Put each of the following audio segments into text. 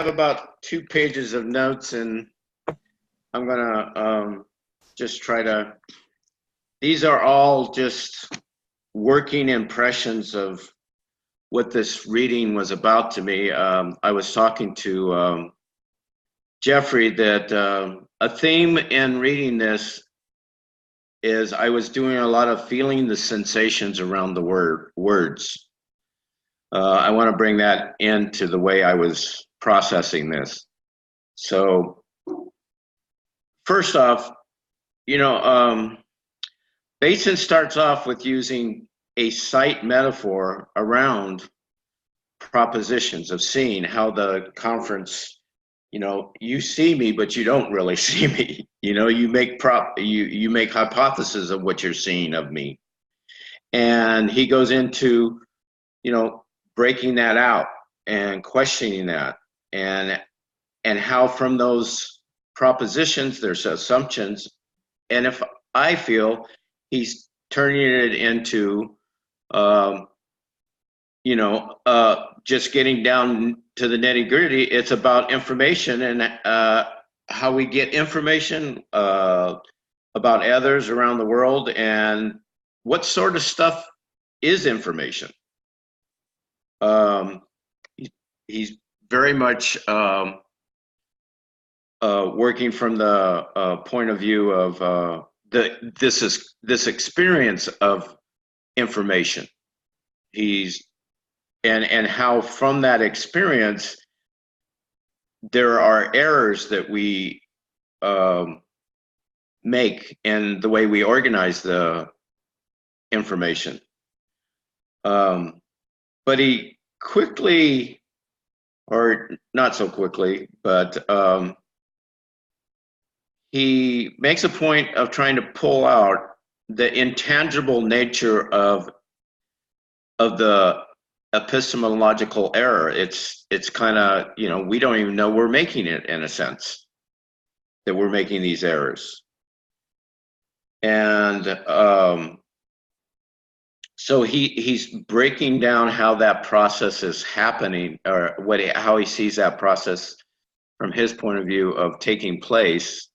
have about 2 pages of notes, and I'm gonna just try to, these are all just working impressions of what this reading was about to me. I was talking to Geoffrey that a theme in reading this is I was doing a lot of feeling the sensations around the words. I want to bring that into the way I was processing this. So first off, you know, Bateson starts off with using a sight metaphor around propositions of seeing, how the conference, you know, you see me, but you don't really see me. You know, you make you make hypotheses of what you're seeing of me. And he goes into, you know, breaking that out and questioning that, and how from those propositions there's assumptions, and if I feel he's turning it into you know, just getting down to the nitty-gritty. It's about information and how we get information about others around the world, and what sort of stuff is information. He's very much working from the point of view of this experience of information. He's and how from that experience there are errors that we make in the way we organize the information. But he quickly, or not so quickly, but he makes a point of trying to pull out the intangible nature of the epistemological error. It's kind of, you know, we don't even know we're making it, in a sense, that we're making these errors. And so he's breaking down how that process is happening, or how he sees that process from his point of view of taking place.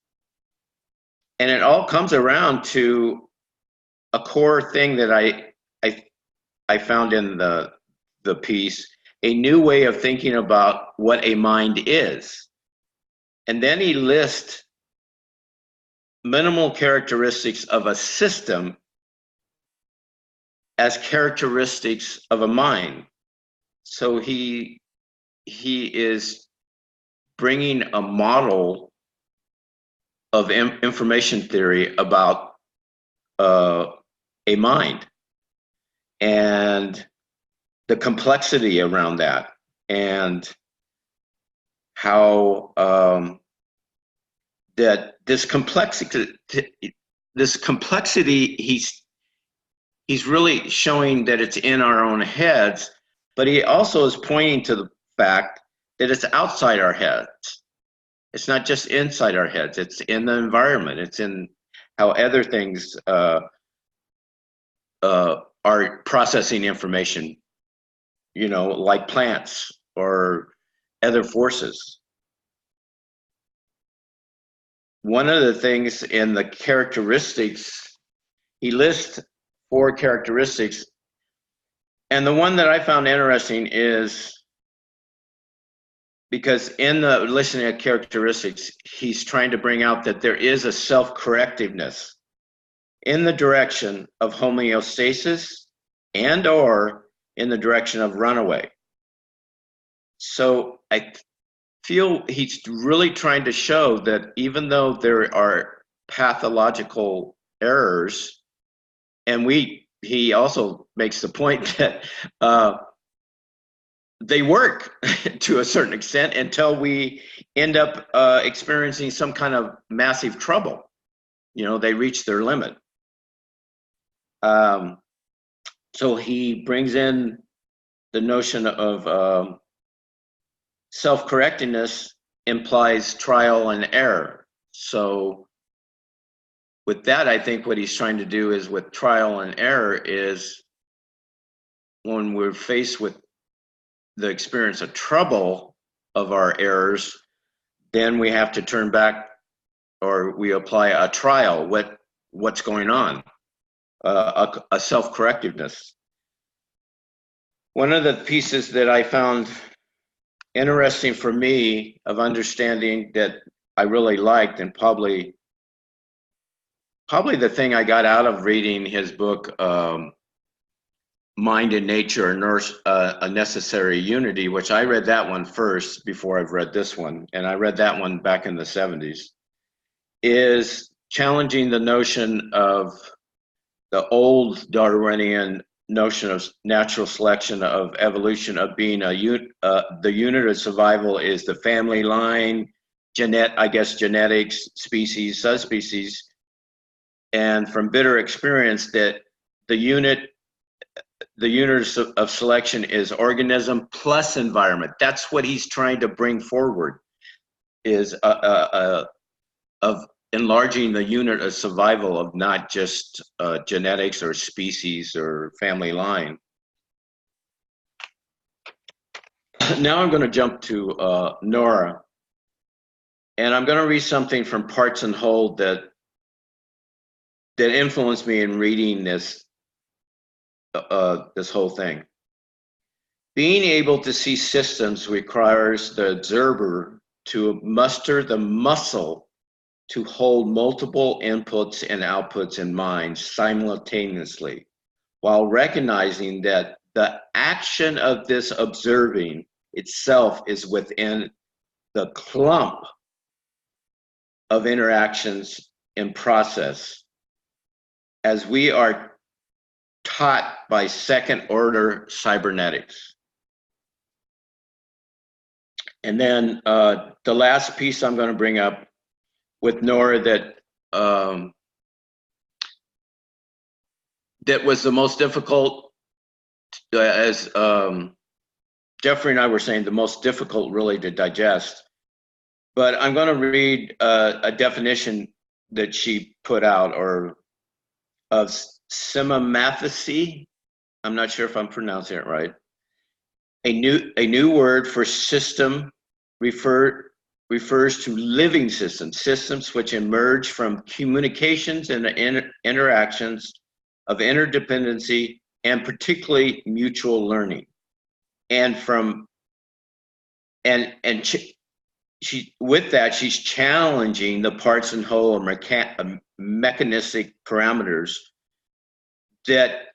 And it all comes around to a core thing that I found in the piece, a new way of thinking about what a mind is. And then he lists minimal characteristics of a system as characteristics of a mind. So he is bringing a model of information theory about a mind, and the complexity around that, and how that this complexity he's really showing that it's in our own heads, but he also is pointing to the fact that it's outside our heads. It's not just inside our heads, it's in the environment, it's in how other things are processing information, you know, like plants or other forces. One of the things in the characteristics, he lists 4 characteristics, and the one that I found interesting is because in the listening of characteristics, he's trying to bring out that there is a self-correctiveness in the direction of homeostasis and or in the direction of runaway. So I feel he's really trying to show that even though there are pathological errors, and he also makes the point that they work to a certain extent until we end up experiencing some kind of massive trouble. You know, they reach their limit. So he brings in the notion of self-correctingness implies trial and error. So with that, I think what he's trying to do is, with trial and error, is when we're faced with the experience of trouble, of our errors, then we have to turn back, or we apply a trial. What's going on? A self-correctiveness. One of the pieces that I found interesting for me of understanding that I really liked, and probably the thing I got out of reading his book, Mind and Nature, A Necessary Unity, which I read that one first before I've read this one, and I read that one back in the 70s, is challenging the notion of the old Darwinian notion of natural selection, of evolution, of being the unit of survival is the family line, genetics, species, subspecies, and from bitter experience that the unit of selection is organism plus environment. That's what he's trying to bring forward, is of enlarging the unit of survival of not just genetics or species or family line. Now I'm going to jump to Nora, and I'm going to read something from Parts and Whole that influenced me in reading this whole thing. Being able to see systems requires the observer to muster the muscle to hold multiple inputs and outputs in mind simultaneously, while recognizing that the action of this observing itself is within the clump of interactions in process, as we are taught by second-order cybernetics. And then the last piece I'm going to bring up with Nora that was the most difficult, as Geoffrey and I were saying, the most difficult really to digest. But I'm going to read a definition that she put out, or of Symmathesy. I'm not sure if I'm pronouncing it right. A new word for system refers to living systems which emerge from communications and interactions of interdependency and particularly mutual learning, and with that she's challenging the parts and whole or mechanistic parameters that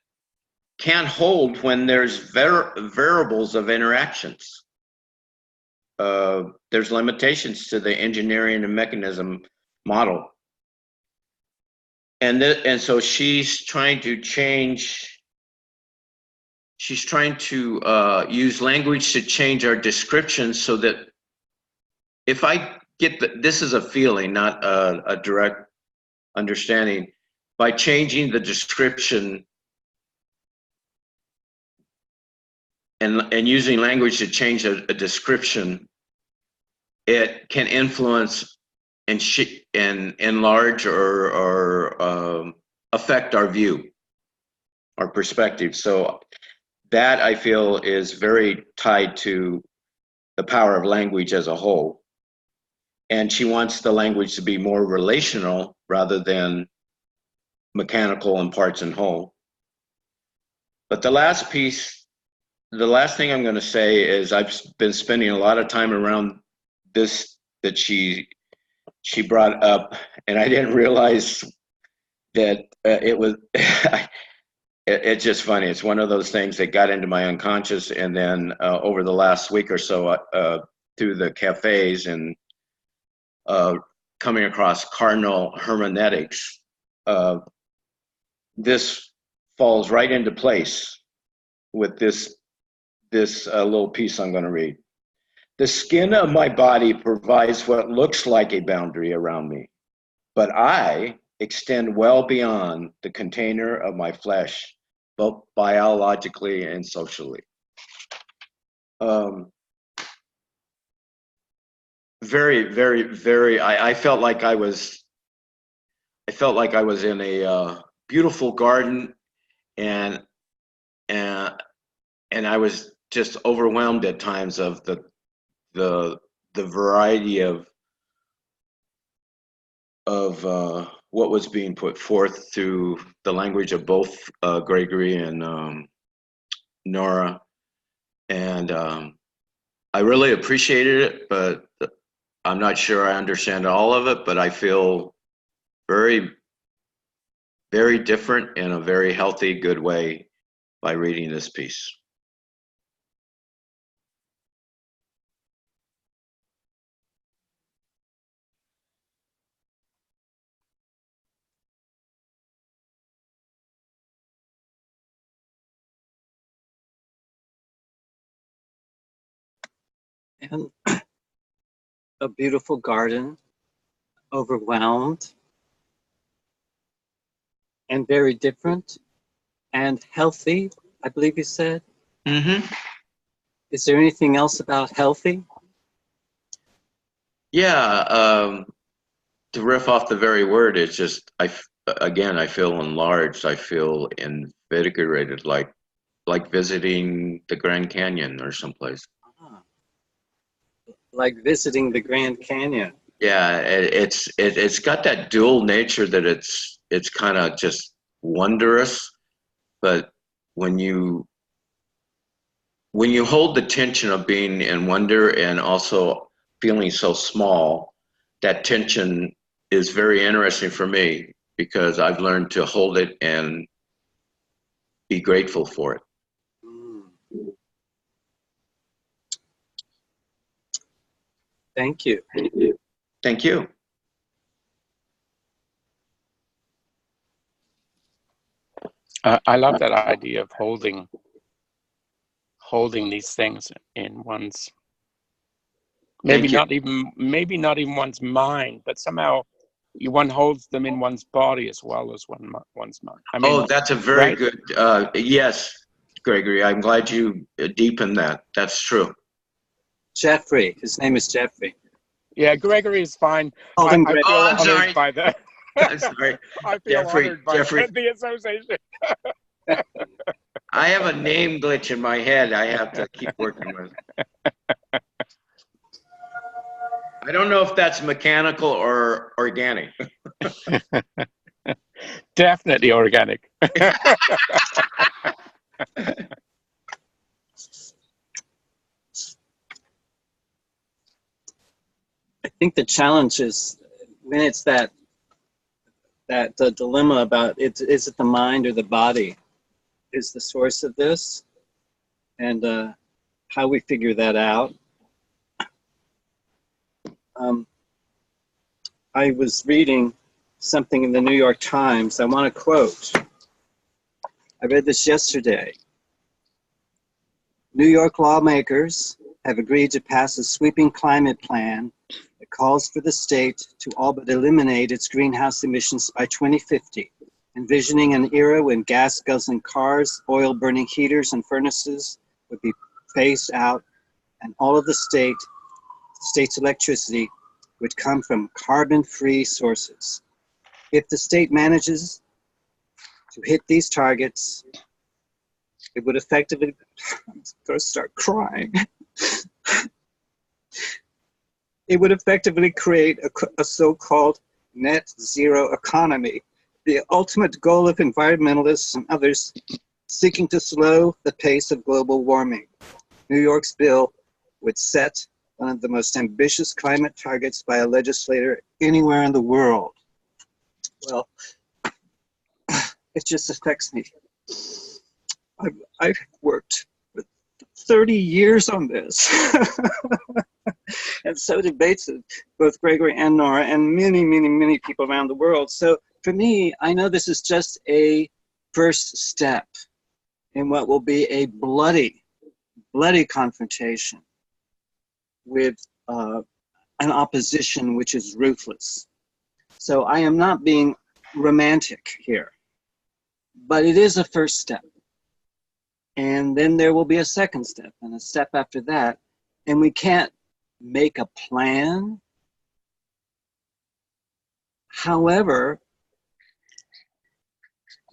can't hold when there's variables of interactions. There's limitations to the engineering and mechanism model. And so she's trying to use language to change our descriptions so that if I get this is a feeling, not a direct understanding, by changing the description and using language to change a description, it can influence and enlarge or affect our view, our perspective. So that, I feel, is very tied to the power of language as a whole. And she wants the language to be more relational rather than mechanical and parts and whole. But the last thing I'm going to say is I've been spending a lot of time around this that she brought up, and I didn't realize that it was. It's just funny. It's one of those things that got into my unconscious, and then over the last week or so, through the cafes and coming across carnal hermeneutics, this falls right into place with this little piece I'm going to read. The skin of my body provides what looks like a boundary around me, but I extend well beyond the container of my flesh, both biologically and socially. Very, very, very. I felt like I was in a beautiful garden, and I was just overwhelmed at times of the variety of what was being put forth through the language of both Gregory and Nora, and I really appreciated it, but I'm not sure I understand all of it, but I feel very, very different in a very healthy, good way by reading this piece. And a beautiful garden, overwhelmed, and very different, and healthy, I believe you said. Mm-hmm. Is there anything else about healthy? Yeah, to riff off the very word, it's just, again, I feel enlarged. I feel invigorated, like visiting the Grand Canyon or someplace. Ah, like visiting the Grand Canyon. Yeah, it's got that dual nature that it's kind of just wondrous, but when you hold the tension of being in wonder and also feeling so small, that tension is very interesting for me because I've learned to hold it and be grateful for it. Thank you. Thank you. I love that idea of holding these things in one's maybe not even one's mind, but somehow one holds them in one's body as well as one's mind. I mean, that's a very right? good. Yes, Gregory. I'm glad you deepened that. That's true. Jeffrey. His name is Jeffrey. Yeah, Gregory is fine. Call him Gregory. I'm sorry. Honored by that. I'm sorry. I feel honored by the association. I have a name glitch in my head I have to keep working with. I don't know if that's mechanical or organic. Definitely organic. I think the challenge is when it's that dilemma about is it the mind or the body is the source of this, and how we figure that out. I was reading something in the New York Times. I want to quote. I read this yesterday. New York lawmakers have agreed to pass a sweeping climate plan that calls for the state to all but eliminate its greenhouse emissions by 2050, envisioning an era when gas-guzzling cars, oil-burning heaters and furnaces would be phased out, and all of the state's electricity would come from carbon-free sources. If the state manages to hit these targets, it would effectively, I'm going to start crying. It would effectively create a so-called net zero economy, the ultimate goal of environmentalists and others seeking to slow the pace of global warming. New York's bill would set one of the most ambitious climate targets by a legislator anywhere in the world. Well, it just affects me. I've worked for 30 years on this. And so did Bateson, both Gregory and Nora, and many, many, many people around the world. So for me, I know this is just a first step in what will be a bloody, bloody confrontation with an opposition which is ruthless. So I am not being romantic here, but it is a first step. And then there will be a second step and a step after that. And we can't make a plan. However,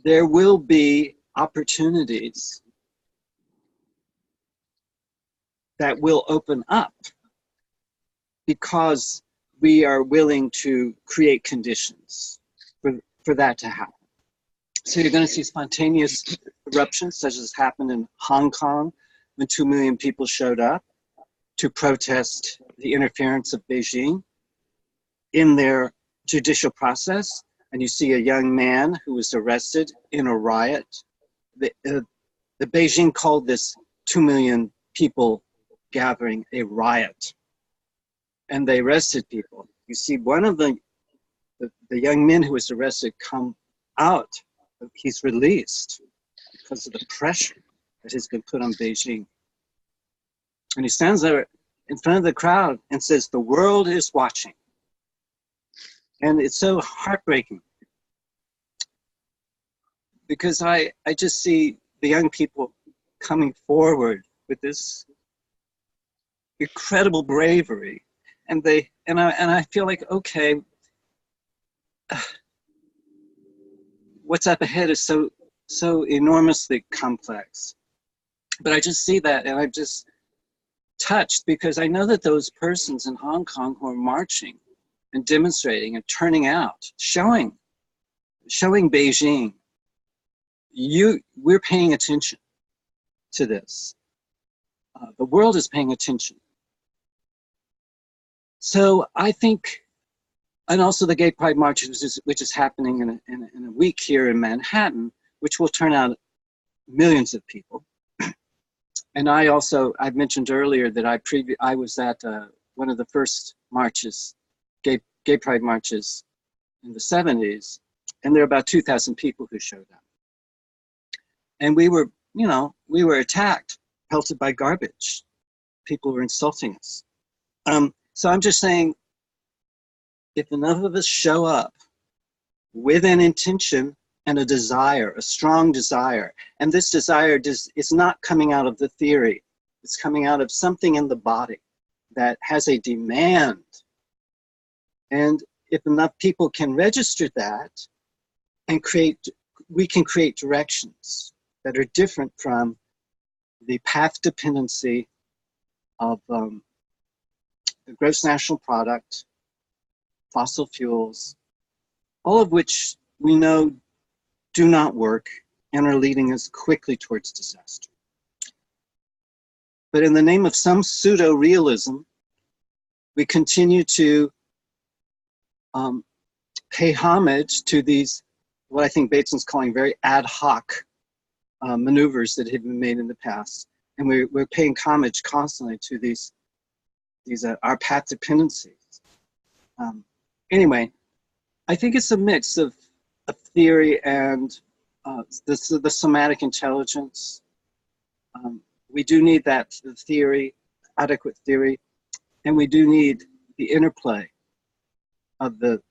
there will be opportunities that will open up because we are willing to create conditions for that to happen. So you're going to see spontaneous eruptions, such as happened in Hong Kong when 2 million people showed up to protest the interference of Beijing in their judicial process. And you see a young man who was arrested in a riot. The Beijing called this 2 million people gathering a riot, and they arrested people. You see one of the young men who was arrested come out. He's released because of the pressure that has been put on Beijing. And he stands there in front of the crowd and says, "The world is watching." And it's so heartbreaking because I just see the young people coming forward with this incredible bravery, and I feel like, okay, what's up ahead is so enormously complex. But I just see that, and I'm just touched because I know that those persons in Hong Kong who are marching and demonstrating and turning out, showing Beijing, we're paying attention to this. The world is paying attention. So I think, and also the Gay Pride March, which is happening in a week here in Manhattan, which will turn out millions of people. And I've mentioned earlier that I was at one of the first marches, gay pride marches in the 70s, and there were about 2,000 people who showed up. And we were attacked, pelted by garbage. People were insulting us. So I'm just saying, if enough of us show up with an intention and a desire, a strong desire, and this desire is not coming out of the theory, it's coming out of something in the body that has a demand. And if enough people can register that and we can create directions that are different from the path dependency of the gross national product, fossil fuels, all of which we know do not work and are leading us quickly towards disaster. But in the name of some pseudo-realism, we continue to pay homage to these, what I think Bateson's calling very ad hoc maneuvers that have been made in the past. And we're paying homage constantly to these our path dependencies. Anyway, I think it's a mix of theory and the somatic intelligence. We do need that theory, adequate theory, and we do need the interplay of the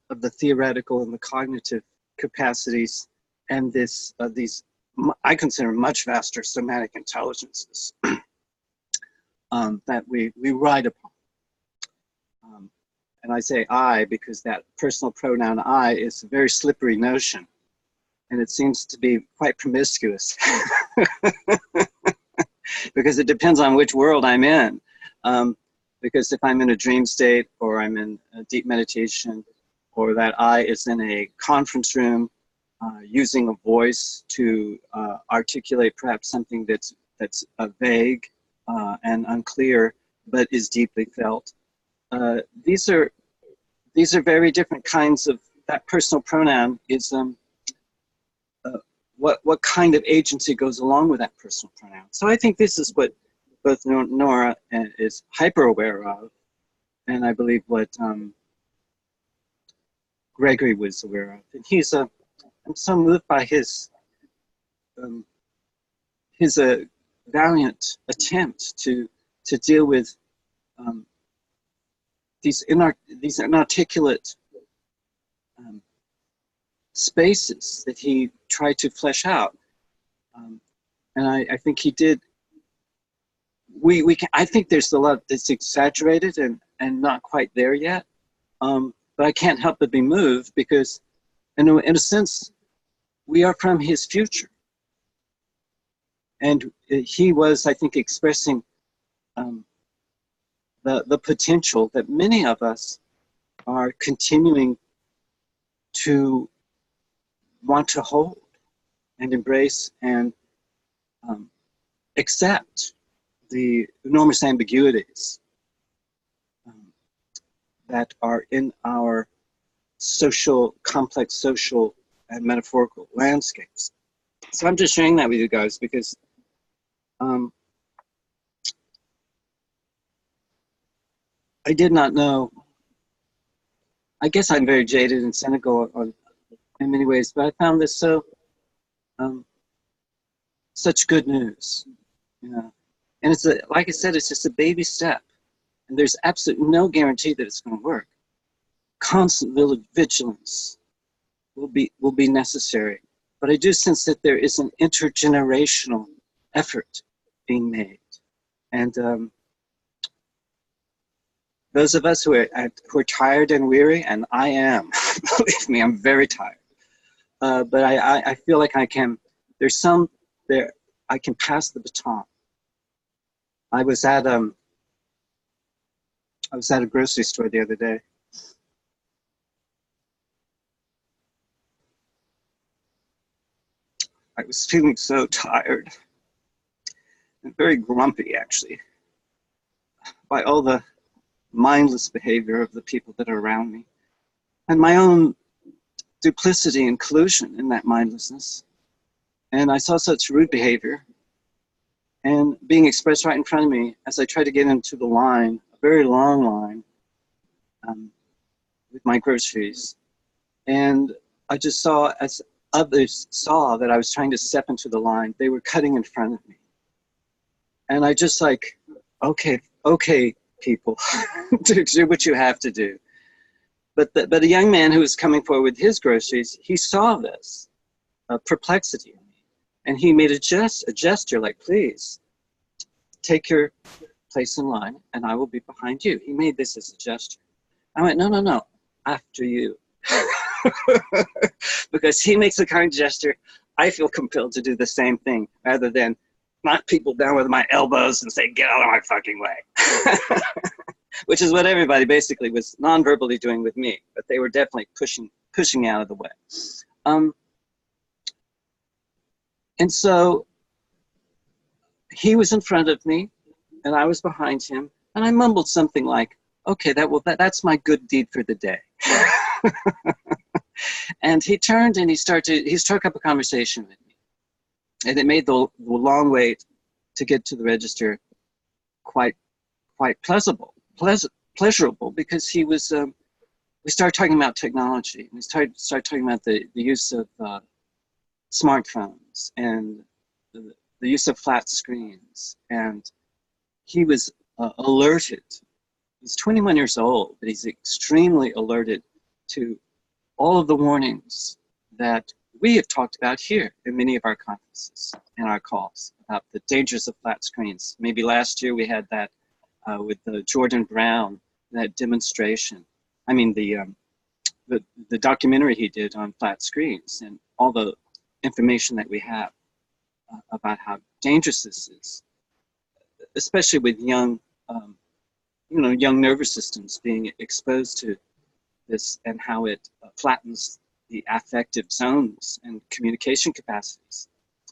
theoretical and the cognitive capacities and these I consider much vaster somatic intelligences that we ride upon. And I say I because that personal pronoun I is a very slippery notion, and it seems to be quite promiscuous because it depends on which world I'm in. Because if I'm in a dream state, or I'm in a deep meditation, or that I is in a conference room using a voice to articulate perhaps something that's vague and unclear, but is deeply felt. These are very different kinds of, that personal pronoun is what kind of agency goes along with that personal pronoun. So I think this is what both Nora is hyper aware of, and I believe what Gregory was aware of. And I'm so moved by his valiant attempt to deal with these inarticulate spaces that he tried to flesh out, and I think he did. I think there's a lot that's exaggerated and not quite there yet, but I can't help but be moved because, in a sense, we are from his future, and he was, I think, expressing the potential that many of us are continuing to want to hold and embrace and accept the enormous ambiguities that are in our complex social and metaphorical landscapes. So I'm just sharing that with you guys because I did not know. I guess I'm very jaded and cynical in many ways, but I found this such good news, you know. And it's like I said, it's just a baby step, and there's absolutely no guarantee that it's going to work. Constant vigilance will be necessary, but I do sense that there is an intergenerational effort being made, and those of us who are tired and weary, and I am, believe me, I'm very tired. But I feel like I can pass the baton. I was at a grocery store the other day. I was feeling so tired and very grumpy, actually, by all the mindless behavior of the people that are around me, and my own duplicity and collusion in that mindlessness. And I saw such rude behavior and being expressed right in front of me as I tried to get into the line, a very long line, with my groceries. And I just saw, as others saw that I was trying to step into the line, they were cutting in front of me. And I just like, okay, people, to do what you have to do. But a young man who was coming forward with his groceries, he saw this perplexity in me, and he made a gesture like, please, take your place in line, and I will be behind you. He made this as a gesture. I went, no, after you. Because he makes a kind gesture, I feel compelled to do the same thing, rather than knock people down with my elbows and say, get out of my fucking way. Which is what everybody basically was non-verbally doing with me, but they were definitely pushing out of the way. And so he was in front of me and I was behind him, and I mumbled something like, okay, that's my good deed for the day. And he turned and he struck up a conversation with me. And it made the long wait to get to the register quite pleasurable, because he was, we started talking about technology, and we started talking about the use of smartphones and the use of flat screens. And he was alerted. He's 21 years old, but he's extremely alerted to all of the warnings that we have talked about here in many of our conferences and our calls about the dangers of flat screens. Maybe last year we had that with Jordan Brown, that demonstration. I mean, the documentary he did on flat screens, and all the information that we have about how dangerous this is, especially with young nervous systems being exposed to this, and how it flattens the affective zones and communication capacities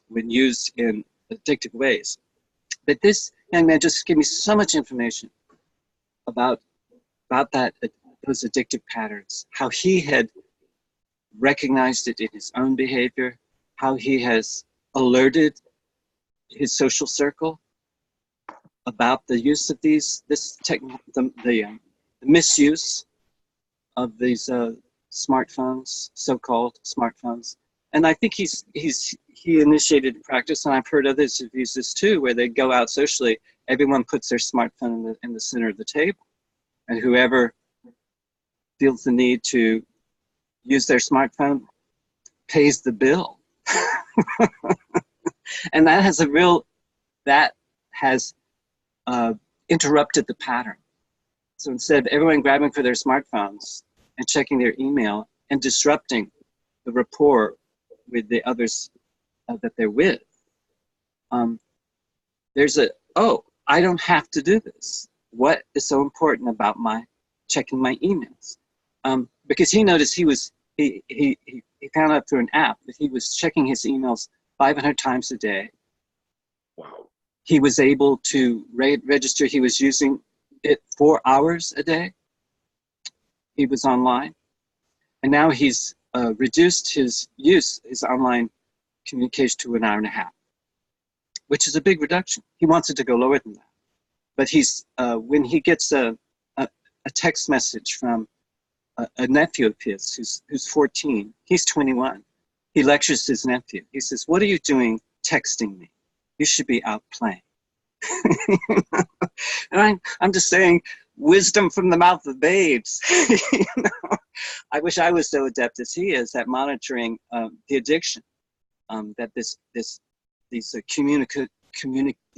when used in addictive ways. But this young man just gave me so much information about those addictive patterns, how he had recognized it in his own behavior, how he has alerted his social circle about the use of the misuse of these smartphones, so-called smartphones. And I think he initiated practice, and I've heard others have used this too, where they go out socially, everyone puts their smartphone in the center of the table, and whoever feels the need to use their smartphone pays the bill. And that has interrupted the pattern. So instead of everyone grabbing for their smartphones and checking their email and disrupting the rapport with the others that they're with, there's I don't have to do this. what is so important about my checking my emails? Because he noticed he found out through an app that he was checking his emails 500 times a day. Wow. He was able to register. He was using it 4 hours a day. He was online. And now he's reduced his online communication to 1.5 hours, which is a big reduction. He wants it to go lower than that. But he's when he gets a text message from a nephew of his who's 14, he's 21. He lectures his nephew. He says, "What are you doing texting me? You should be out playing." And I'm just saying, wisdom from the mouth of babes. You know? I wish I was so adept as he is at monitoring the addiction that these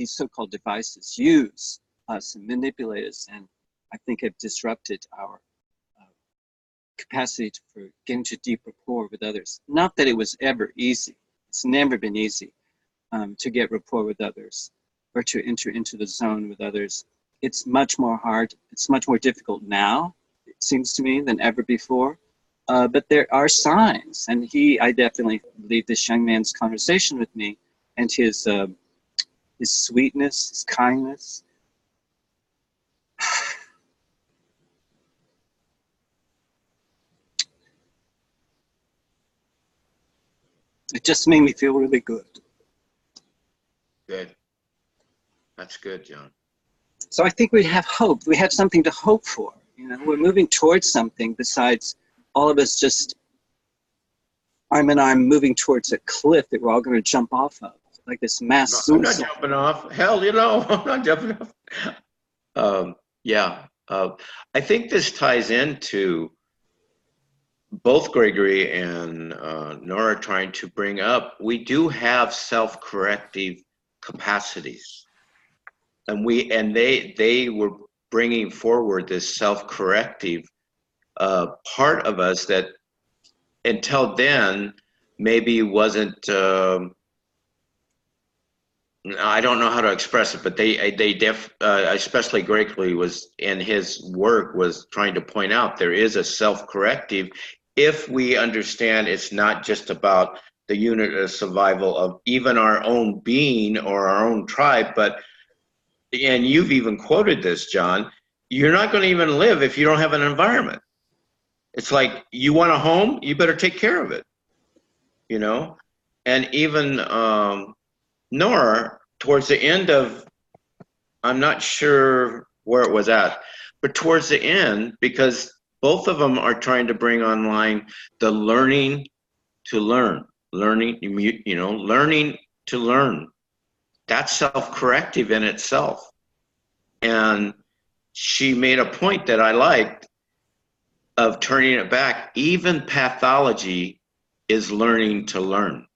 so-called devices use us and manipulate us, and I think have disrupted our capacity for getting to deep rapport with others. Not that it was ever easy. It's never been easy to get rapport with others or to enter into the zone with others. It's much more hard. It's much more difficult now, it seems to me, than ever before. But there are signs, and I definitely believe this young man's conversation with me and his sweetness, his kindness. It just made me feel really good. Good. That's good, John. So I think we have hope. We have something to hope for. You know, we're moving towards something besides all of us just arm in arm moving towards a cliff that we're all going to jump off of, like this mass suicide. I'm not jumping off. Hell, you know, I'm not jumping off. I think this ties into both Gregory and Nora trying to bring up, we do have self-corrective capacities. And they were bringing forward this self-corrective part of us that until then maybe wasn't, I don't know how to express it, but especially Gregory was in his work was trying to point out there is a self-corrective if we understand it's not just about the unit of survival of even our own being or our own tribe, but, and you've even quoted this, John, you're not going to even live if you don't have an environment. It's like, you want a home, you better take care of it, you know? And even Nora, towards the end of, I'm not sure where it was at, but towards the end, because both of them are trying to bring online the learning to learn, learning to learn. That's self-corrective in itself. And she made a point that I liked of turning it back. Even pathology is learning to learn.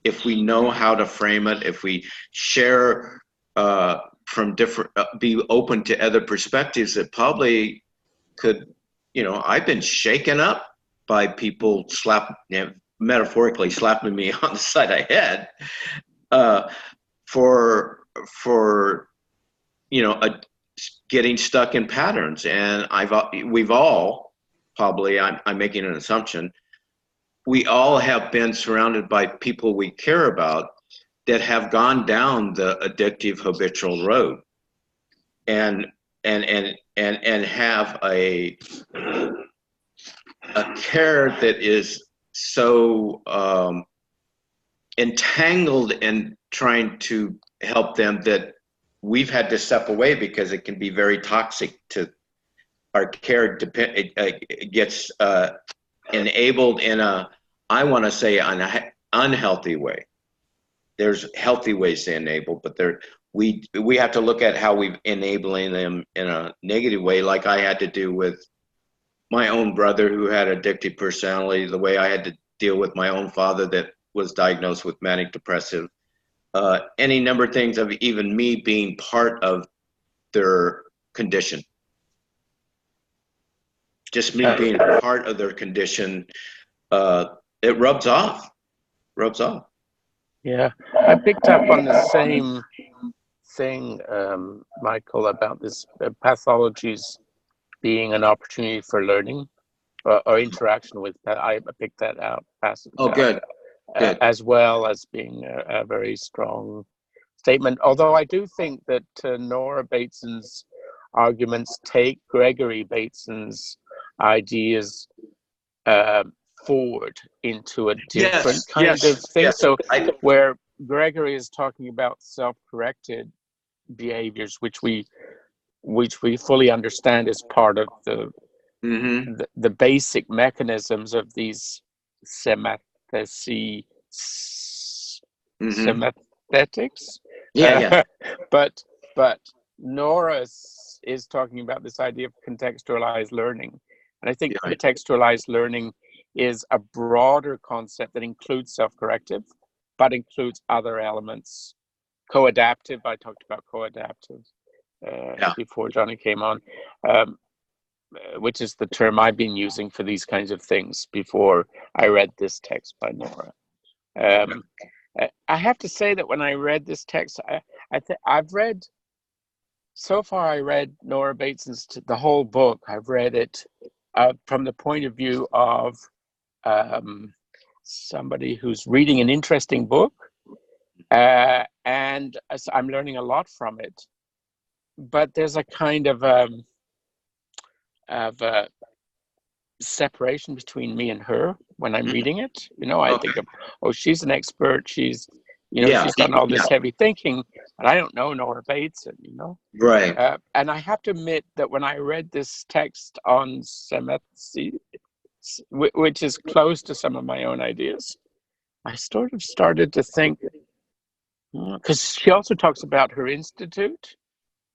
If we know how to frame it, if we share from different, be open to other perspectives that probably could, you know, I've been shaken up by people metaphorically slapping me on the side of the head for you know, getting stuck in patterns. And we've all probably, I'm making an assumption, we all have been surrounded by people we care about that have gone down the addictive habitual road and have a care that is so entangled in trying to help them that we've had to step away because it can be very toxic to our care. It gets enabled in a, I want to say, an unhealthy way. There's healthy ways to enable, but we have to look at how we've enabling them in a negative way, like I had to do with my own brother who had addictive personality, the way I had to deal with my own father that was diagnosed with manic depressive, any number of things of even me being part of their condition. Just me being part of their condition, it rubs off. Yeah, I picked up on the thing, Michael, about this pathologies being an opportunity for learning or interaction with. I picked that out, passage Oh, out, good. Good. as well as being a very strong statement. Although I do think that Nora Bateson's arguments take Gregory Bateson's ideas forward into a different kind of thing. Yes. So where Gregory is talking about self-corrected behaviors, which we fully understand as part of the basic mechanisms of these Symmathesy, Symmathetics. Yeah. But Nora is talking about this idea of contextualized learning. And I think contextualized learning is a broader concept that includes self-corrective, but includes other elements. Co-adaptive, I talked about co-adaptive before Johnny came on, which is the term I've been using for these kinds of things before I read this text by Nora. I have to say that when I read this text, I've read, so far I read Nora Bateson's, the whole book. I've read it from the point of view of somebody who's reading an interesting book, and I'm learning a lot from it. But there's a kind of separation between me and her when I'm reading it. I think of, oh, she's an expert. She's, she's done all this heavy thinking, but I don't know Nora Bateson, Right. And I have to admit that when I read this text on Symmathesy, which is close to some of my own ideas, I sort of started to think, because she also talks about her institute,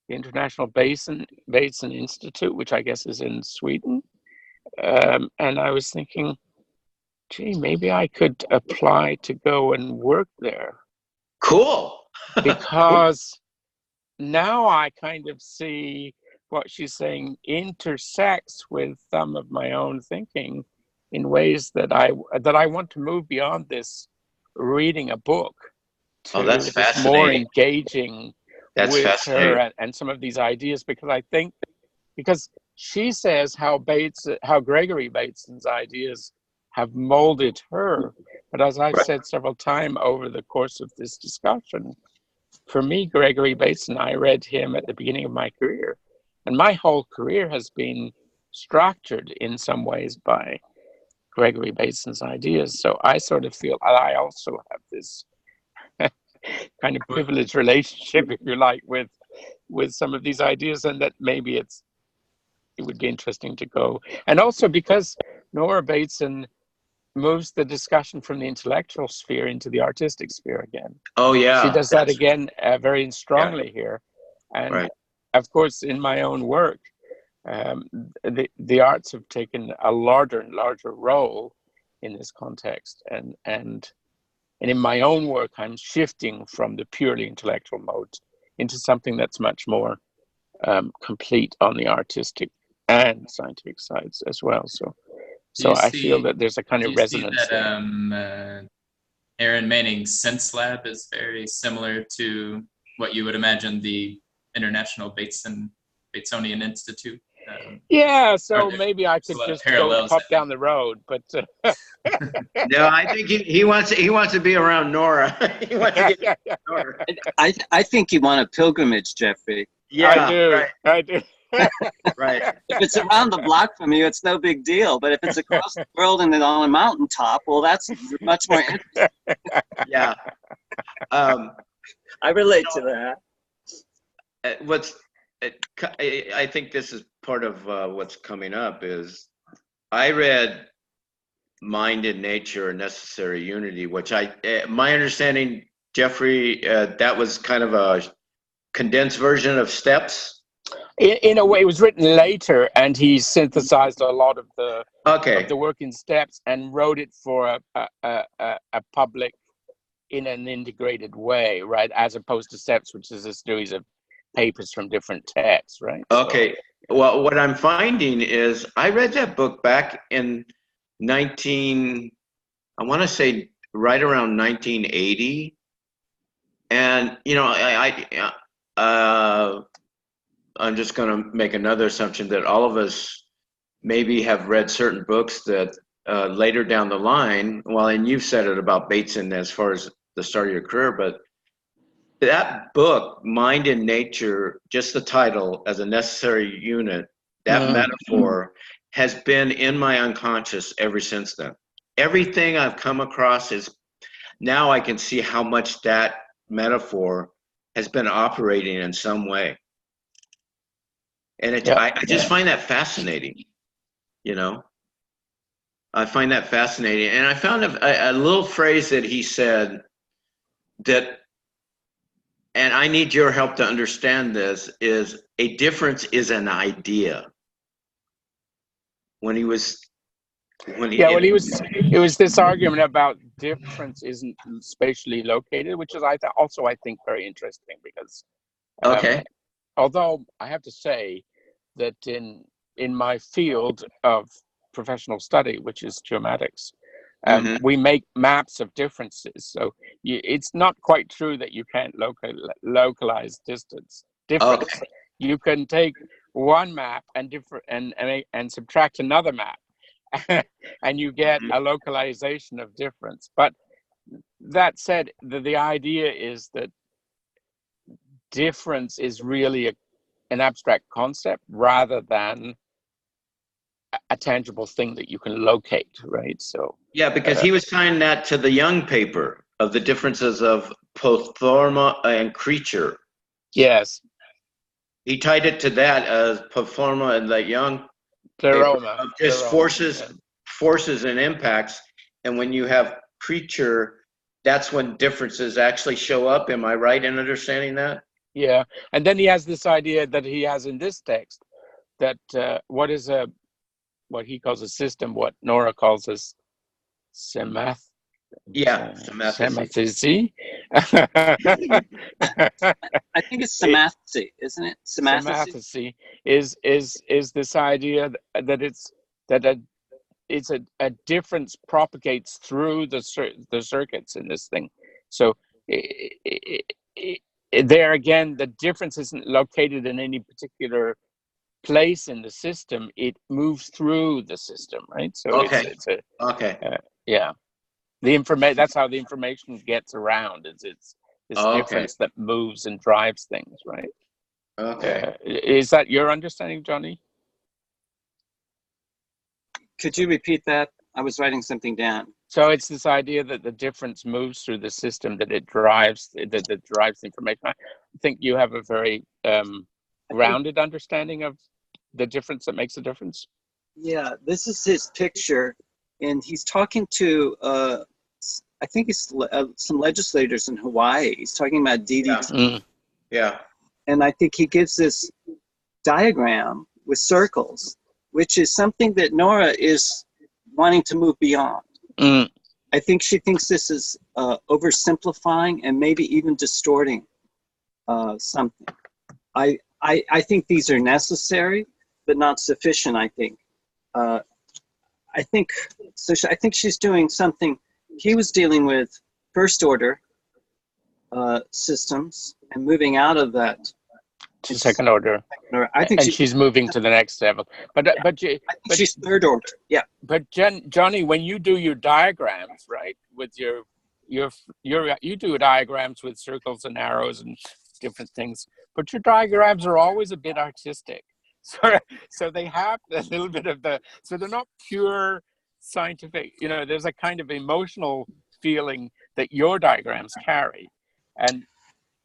the International Bateson Institute, which I guess is in Sweden. And I was thinking, gee, maybe I could apply to go and work there. Cool. Because now I kind of see what she's saying intersects with some of my own thinking in ways that I want to move beyond this reading a book to that's this fascinating. more engaging with her and some of these ideas, because I think, because she says how Gregory Bateson's ideas have molded her. But as I've said several times over the course of this discussion, for me, Gregory Bateson, I read him at the beginning of my career. And my whole career has been structured in some ways by Gregory Bateson's ideas. So I sort of feel I also have this kind of privileged relationship, if you like, with some of these ideas, and that maybe it would be interesting to go. And also because Nora Bateson moves the discussion from the intellectual sphere into the artistic sphere again. Oh, yeah. She does that again very strongly here. And of course, in my own work, the arts have taken a larger and larger role in this context. And in my own work, I'm shifting from the purely intellectual mode into something that's much more complete on the artistic and scientific sides as well. So I feel that there's a kind of resonance. Do you see that Aaron Manning's Sense Lab is very similar to what you would imagine the International Batesonian Institute? So maybe I could just go pop down the road, but no, I think he wants to be around Nora. He wants to get Nora. I think you want a pilgrimage, Geoffrey. Yeah, I do. Right. If it's around the block from you, it's no big deal. But if it's across the world and then on a mountaintop, well, that's much more interesting. Yeah. I relate to that. I think this is part of what's coming up is I read Mind and Nature, a Necessary Unity, which my understanding, Geoffrey, that was kind of a condensed version of Steps. In a way, it was written later, and he synthesized a lot of the work in Steps and wrote it for a public in an integrated way, right? As opposed to Steps, which is a series of papers from different texts, right? Okay. Well, what I'm finding is I read that book back in I want to say right around 1980, and I'm just going to make another assumption that all of us maybe have read certain books that later down the line, well, and you've said it about Bateson as far as the start of your career, but that book, Mind and Nature, just the title as a necessary unit, that metaphor has been in my unconscious ever since then. Everything I've come across is, now I can see how much that metaphor has been operating in some way. And I just find that fascinating, you know? I find that fascinating. And I found a little phrase that he said that, and I need your help to understand this, is a difference is an idea. It was this argument about difference isn't spatially located, which is I think very interesting, because although I have to say that in my field of professional study, which is geomatics, we make maps of differences. So it's not quite true that you can't localize difference. You can take one map and subtract another map, and you get a localization of difference. But that said, the idea is that difference is really an abstract concept rather than a tangible thing that you can locate, right? So yeah, because he was tying that to the Young paper of the differences of Proforma and creature. Yes, he tied it to that as Proforma and the Young Pleroma, of just forces and impacts. And when you have creature, that's when differences actually show up. Am I right in understanding that? Yeah, and then he has this idea that he has in this text that what he calls a system, what Nora calls a Symmathesy. I think it's Symmathesy, isn't it? Symmathesy is this idea that it's a difference propagates through the circuits in this thing. So there again, the difference isn't located in any particular place in the system. It moves through the system, right? So it's that's how the information gets around. It's this difference that moves and drives things, right? Is that your understanding, Johnny? Could you repeat that? I was writing something down. So it's this idea that the difference moves through the system, that it drives information. I think you have a very grounded understanding of the difference that makes a difference. Yeah, this is his picture, and he's talking to I think it's some legislators in Hawaii. He's talking about DDT. Yeah. And I think he gives this diagram with circles, which is something that Nora is wanting to move beyond. I think she thinks this is oversimplifying and maybe even distorting something. I think these are necessary, but not sufficient, I think. I think she's doing something. He was dealing with first order systems and moving out of that to second order. I think she's moving to the next level. But she's third order. Yeah. But Johnny, when you do your diagrams, right, with you do diagrams with circles and arrows and different things, but your diagrams are always a bit artistic. So they have a little bit of so they're not pure scientific, there's a kind of emotional feeling that your diagrams carry. And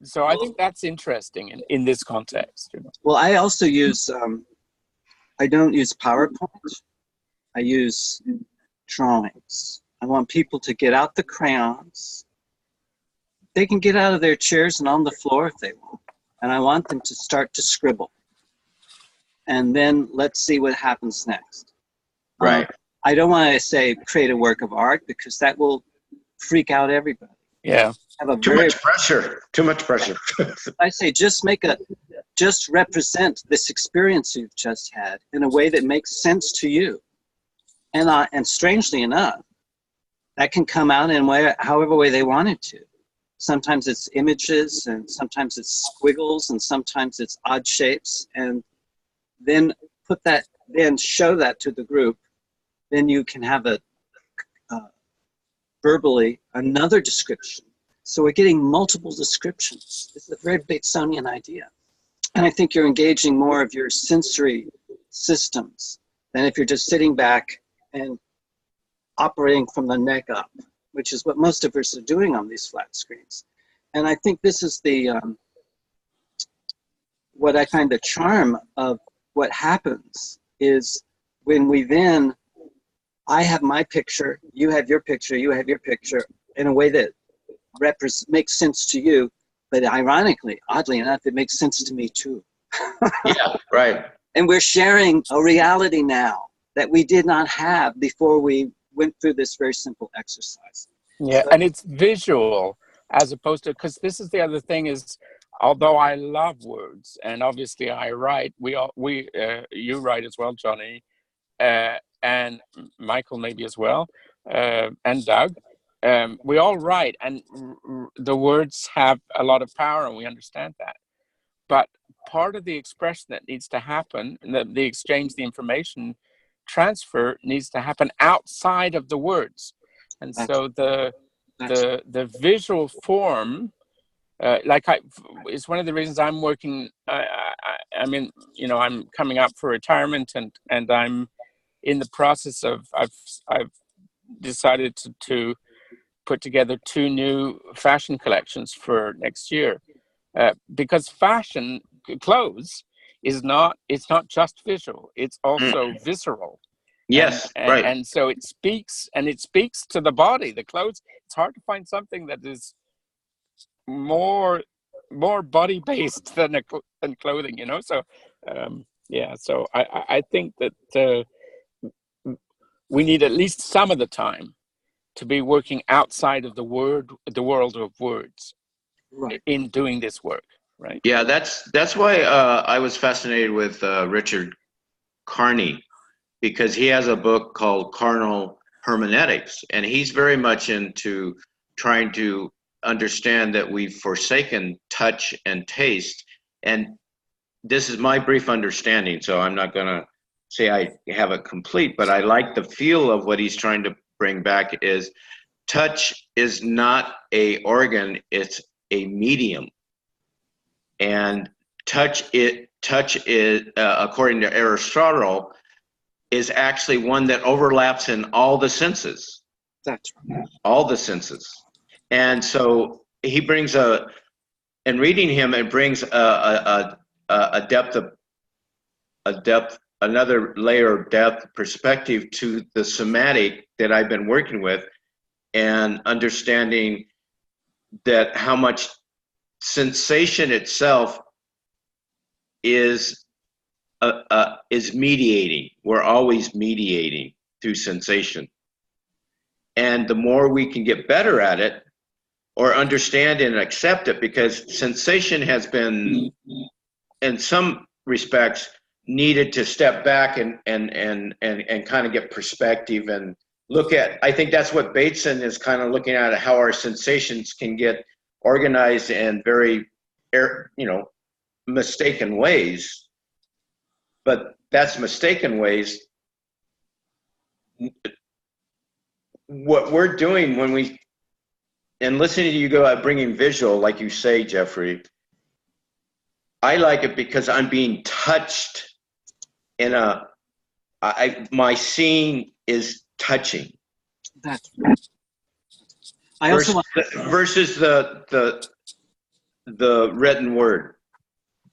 so I think that's interesting in this context. Well, I also use, I don't use PowerPoint. I use drawings. I want people to get out the crayons. They can get out of their chairs and on the floor if they want. And I want them to start to scribble. And then let's see what happens next. Right. I don't want to say create a work of art, because that will freak out everybody. Yeah. Too much pressure. I say just represent this experience you've just had in a way that makes sense to you. And strangely enough, that can come out in however way they want it to. sometimes it's images, and sometimes it's squiggles, and sometimes it's odd shapes, and then show that to the group. Then you can have verbally another description. So we're getting multiple descriptions. It's a very Batesonian idea. And I think you're engaging more of your sensory systems than if you're just sitting back and operating from the neck up, which is what most of us are doing on these flat screens. And I think this is the, what I find the charm of what happens is when we then, I have my picture, you have your picture, you have your picture, in a way that makes sense to you, but ironically, oddly enough, it makes sense to me too. Yeah, right. And we're sharing a reality now that we did not have before we went through this very simple exercise. Yeah, and it's visual as opposed to, because this is the other thing is, although I love words, and obviously I write, you write as well, Johnny, and Michael maybe as well, and Doug. We all write, and the words have a lot of power, and we understand that. But part of the expression that needs to happen, the exchange, the information transfer needs to happen outside of the words. And so the visual form, it's one of the reasons I'm working. I mean, I'm coming up for retirement, and I'm in the process of. I've decided to put together 2 new fashion collections for next year, because fashion clothes it's not just visual; it's also visceral. Yes, right. And so it speaks to the body. The clothes. It's hard to find something that is more body based than clothing. So So I think that we need at least some of the time to be working outside of the world of words, right, in doing this work, right? Yeah, that's why I was fascinated with Richard Carney, because he has a book called Carnal Hermeneutics, and he's very much into trying to understand that we've forsaken touch and taste. And this is my brief understanding, so I'm not going to say I have it complete, but I like the feel of what he's trying to bring back is touch is not a organ, it's a medium. And touch is according to Aristotle, is actually one that overlaps in all the senses. That's right. All the senses. And so he brings in reading him, it brings a depth, another layer of depth perspective to the somatic that I've been working with, and understanding that how much sensation itself is mediating. We're always mediating through sensation. And the more we can get better at it, or understand and accept it, because sensation has been, in some respects, needed to step back and kind of get perspective and look at. I think that's what Bateson is kind of looking at, how our sensations can get organized in very, mistaken ways. But that's mistaken ways. What we're doing when we, and listening to you go out bringing visual, like you say, Geoffrey, I like it because I'm being touched in my seeing is touching. That's right. I also want versus the written word.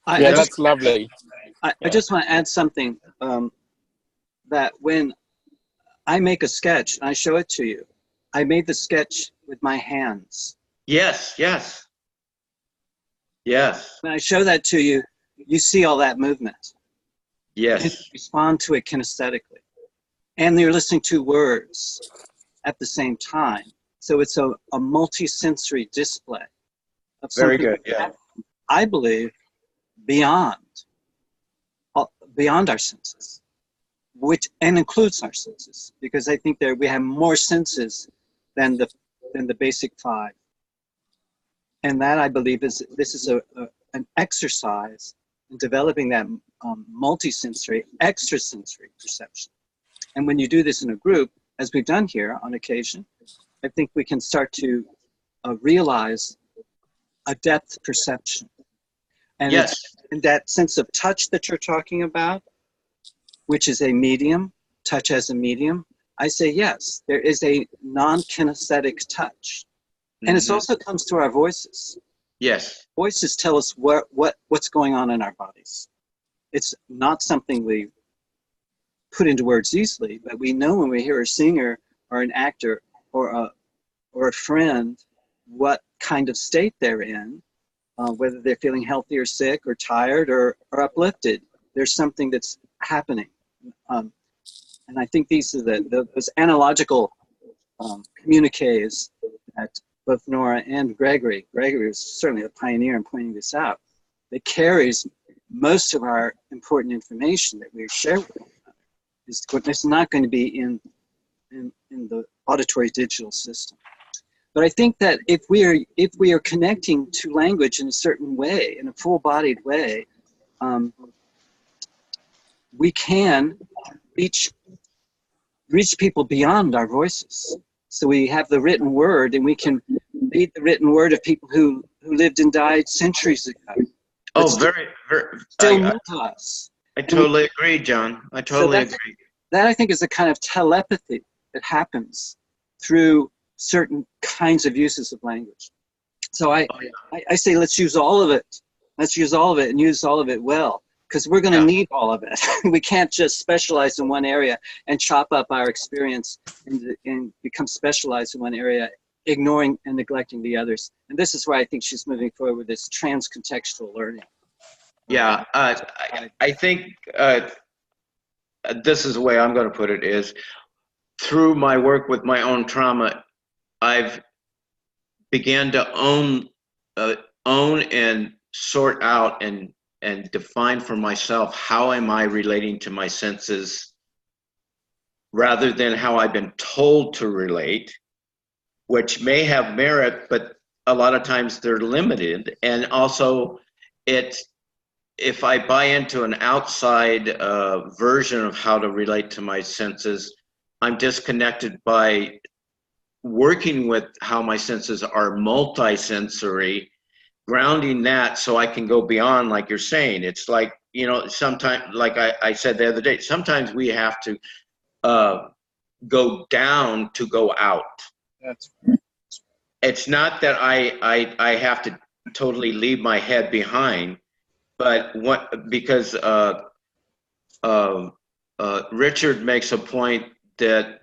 That's lovely. I just want to add something, that when I make a sketch and I show it to you, I made the sketch with my hands. Yes. When I show that to you, you see all that movement. Yes. And you respond to it kinesthetically. And you're listening to words at the same time. So it's a multi-sensory display of something. Very good, yeah. I believe beyond our senses, which and includes our senses, because I think we have more senses than the basic 5. And that, I believe, this is an exercise in developing that multisensory, extrasensory perception. And when you do this in a group, as we've done here on occasion, I think we can start to realize a depth perception. And Yes. it's in that sense of touch that you're talking about, which is a medium, touch as a medium, I say yes, there is a non-kinesthetic touch. And it also comes through our voices. Yes. Voices tell us what's going on in our bodies. It's not something we put into words easily, but we know when we hear a singer or an actor or a friend what kind of state they're in, whether they're feeling healthy or sick or tired or uplifted. There's something that's happening. And I think these are those analogical communiques that both Nora and Gregory was certainly a pioneer in pointing this out, that carries most of our important information that we share with one another. It's not going to be in the auditory digital system. But I think that if we are connecting to language in a certain way, in a full-bodied way, we can reach people beyond our voices. So we have the written word, and we can read the written word of people who lived and died centuries ago. Oh, very. Still move us. I totally agree, John. I totally agree. That, I think, is a kind of telepathy that happens through certain kinds of uses of language. So I say, let's use all of it. Let's use all of it and use all of it well, because we're going to need all of it. We can't just specialize in one area and chop up our experience and become specialized in one area, ignoring and neglecting the others. And this is where I think she's moving forward with this trans-contextual learning. Yeah, I think this is the way I'm going to put it is, through my work with my own trauma, I've began to own and sort out and define for myself how am I relating to my senses, rather than how I've been told to relate, which may have merit, but a lot of times they're limited. And also, if I buy into an outside version of how to relate to my senses, I'm disconnected by working with how my senses are multisensory, grounding that so I can go beyond, like you're saying. It's like, sometimes, like I said the other day, sometimes we have to go down to go out. That's right. It's not that I have to totally leave my head behind, but because Richard makes a point that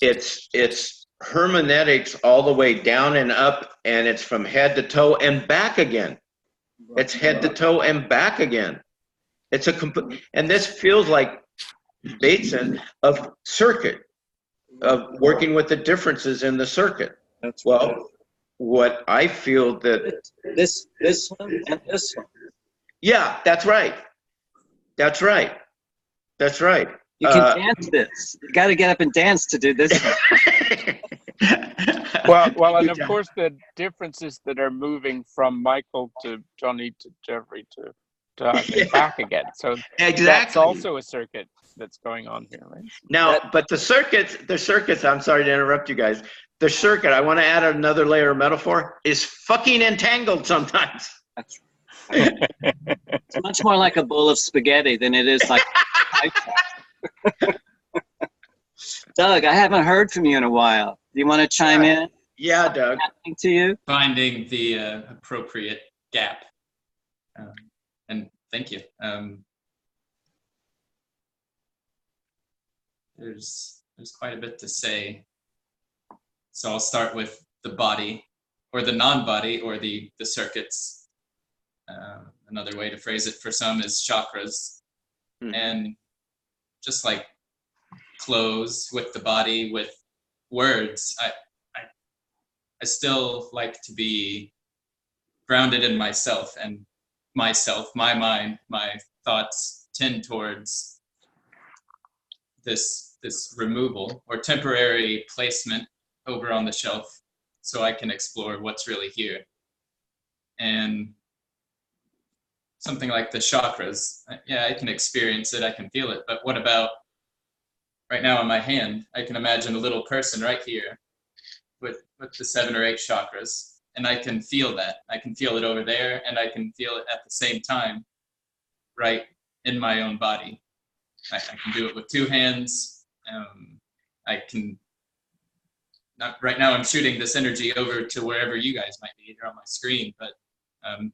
it's hermeneutics all the way down and up, and it's from head to toe and back again. It's head to toe and back again. It's and this feels like Bateson of circuit, of working with the differences in the circuit. That's well, right. What I feel that this one and this one. Yeah, that's right. That's right. That's right. You can dance this. You got to get up and dance to do this one. Well, and of course the differences that are moving from Michael to Johnny to Geoffrey to us and back again. So exactly. That's also a circuit that's going on here, right? Now, but the circuits, I'm sorry to interrupt you guys. The circuit, I want to add another layer of metaphor, is fucking entangled sometimes. That's right. It's much more like a bowl of spaghetti than it is like Doug, I haven't heard from you in a while. Do you want to chime in? Yeah, Doug. Happening to you? Finding the appropriate gap. And thank you. There's quite a bit to say. So I'll start with the body, or the non-body, or the circuits. Another way to phrase it for some is chakras. Mm-hmm. And just like clothes with the body, with words, I still like to be grounded in myself, and my mind, my thoughts tend towards this removal or temporary placement over on the shelf so I can explore what's really here. And something like the chakras, yeah, I can experience it, I can feel it, but what about right now in my hand? I can imagine a little person right here with the 7 or 8 chakras, and I can feel that. I can feel it over there, and I can feel it at the same time right in my own body. I can do it with 2 hands. I can, not, right now I'm shooting this energy over to wherever you guys might be here on my screen, but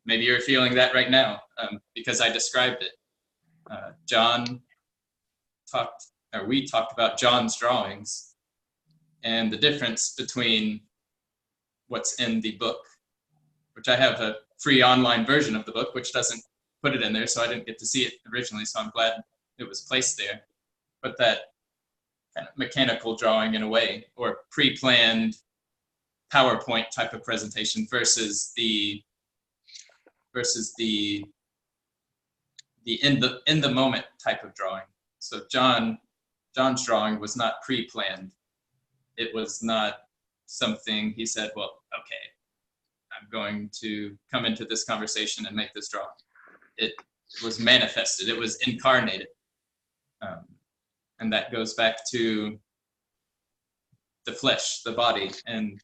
maybe you're feeling that right now because I described it. We talked about John's drawings and the difference between what's in the book, which I have a free online version of the book, which doesn't put it in there, so I didn't get to see it originally, so I'm glad it was placed there. But that kind of mechanical drawing in a way, or pre-planned PowerPoint type of presentation versus the in the moment type of drawing. So John's drawing was not pre-planned. It was not something he said, well, okay, I'm going to come into this conversation and make this drawing. It was manifested, it was incarnated. And that goes back to the flesh, the body. And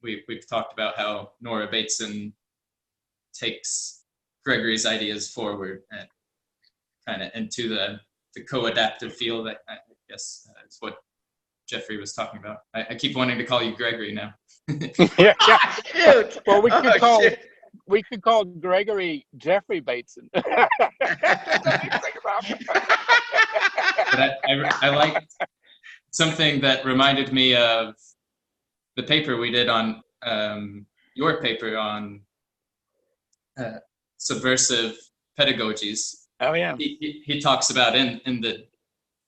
we've talked about how Nora Bateson takes Gregory's ideas forward and kind of into the co-adaptive field. I guess is what Geoffrey was talking about. I keep wanting to call you Gregory now. Yeah. Well, we could call Gregory Geoffrey Bateson. But I like something that reminded me of the paper we did on your paper on subversive pedagogies. Oh yeah. He talks about in the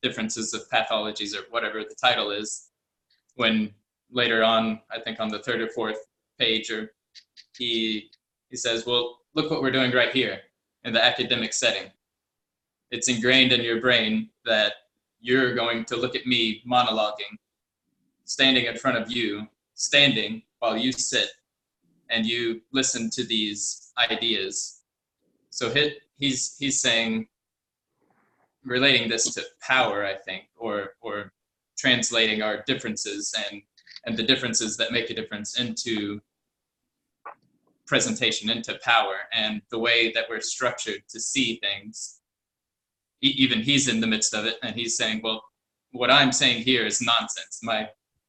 differences of pathologies, or whatever the title is, when later on, I think on the 3rd or 4th page, or he says, well, look what we're doing right here in the academic setting. It's ingrained in your brain that you're going to look at me monologuing, standing in front of you, standing while you sit, and you listen to these ideas. So he's saying, relating this to power, I think, or translating our differences and the differences that make a difference into presentation, into power, and the way that we're structured to see things. Even he's in the midst of it, and he's saying, well, what I'm saying here is nonsense.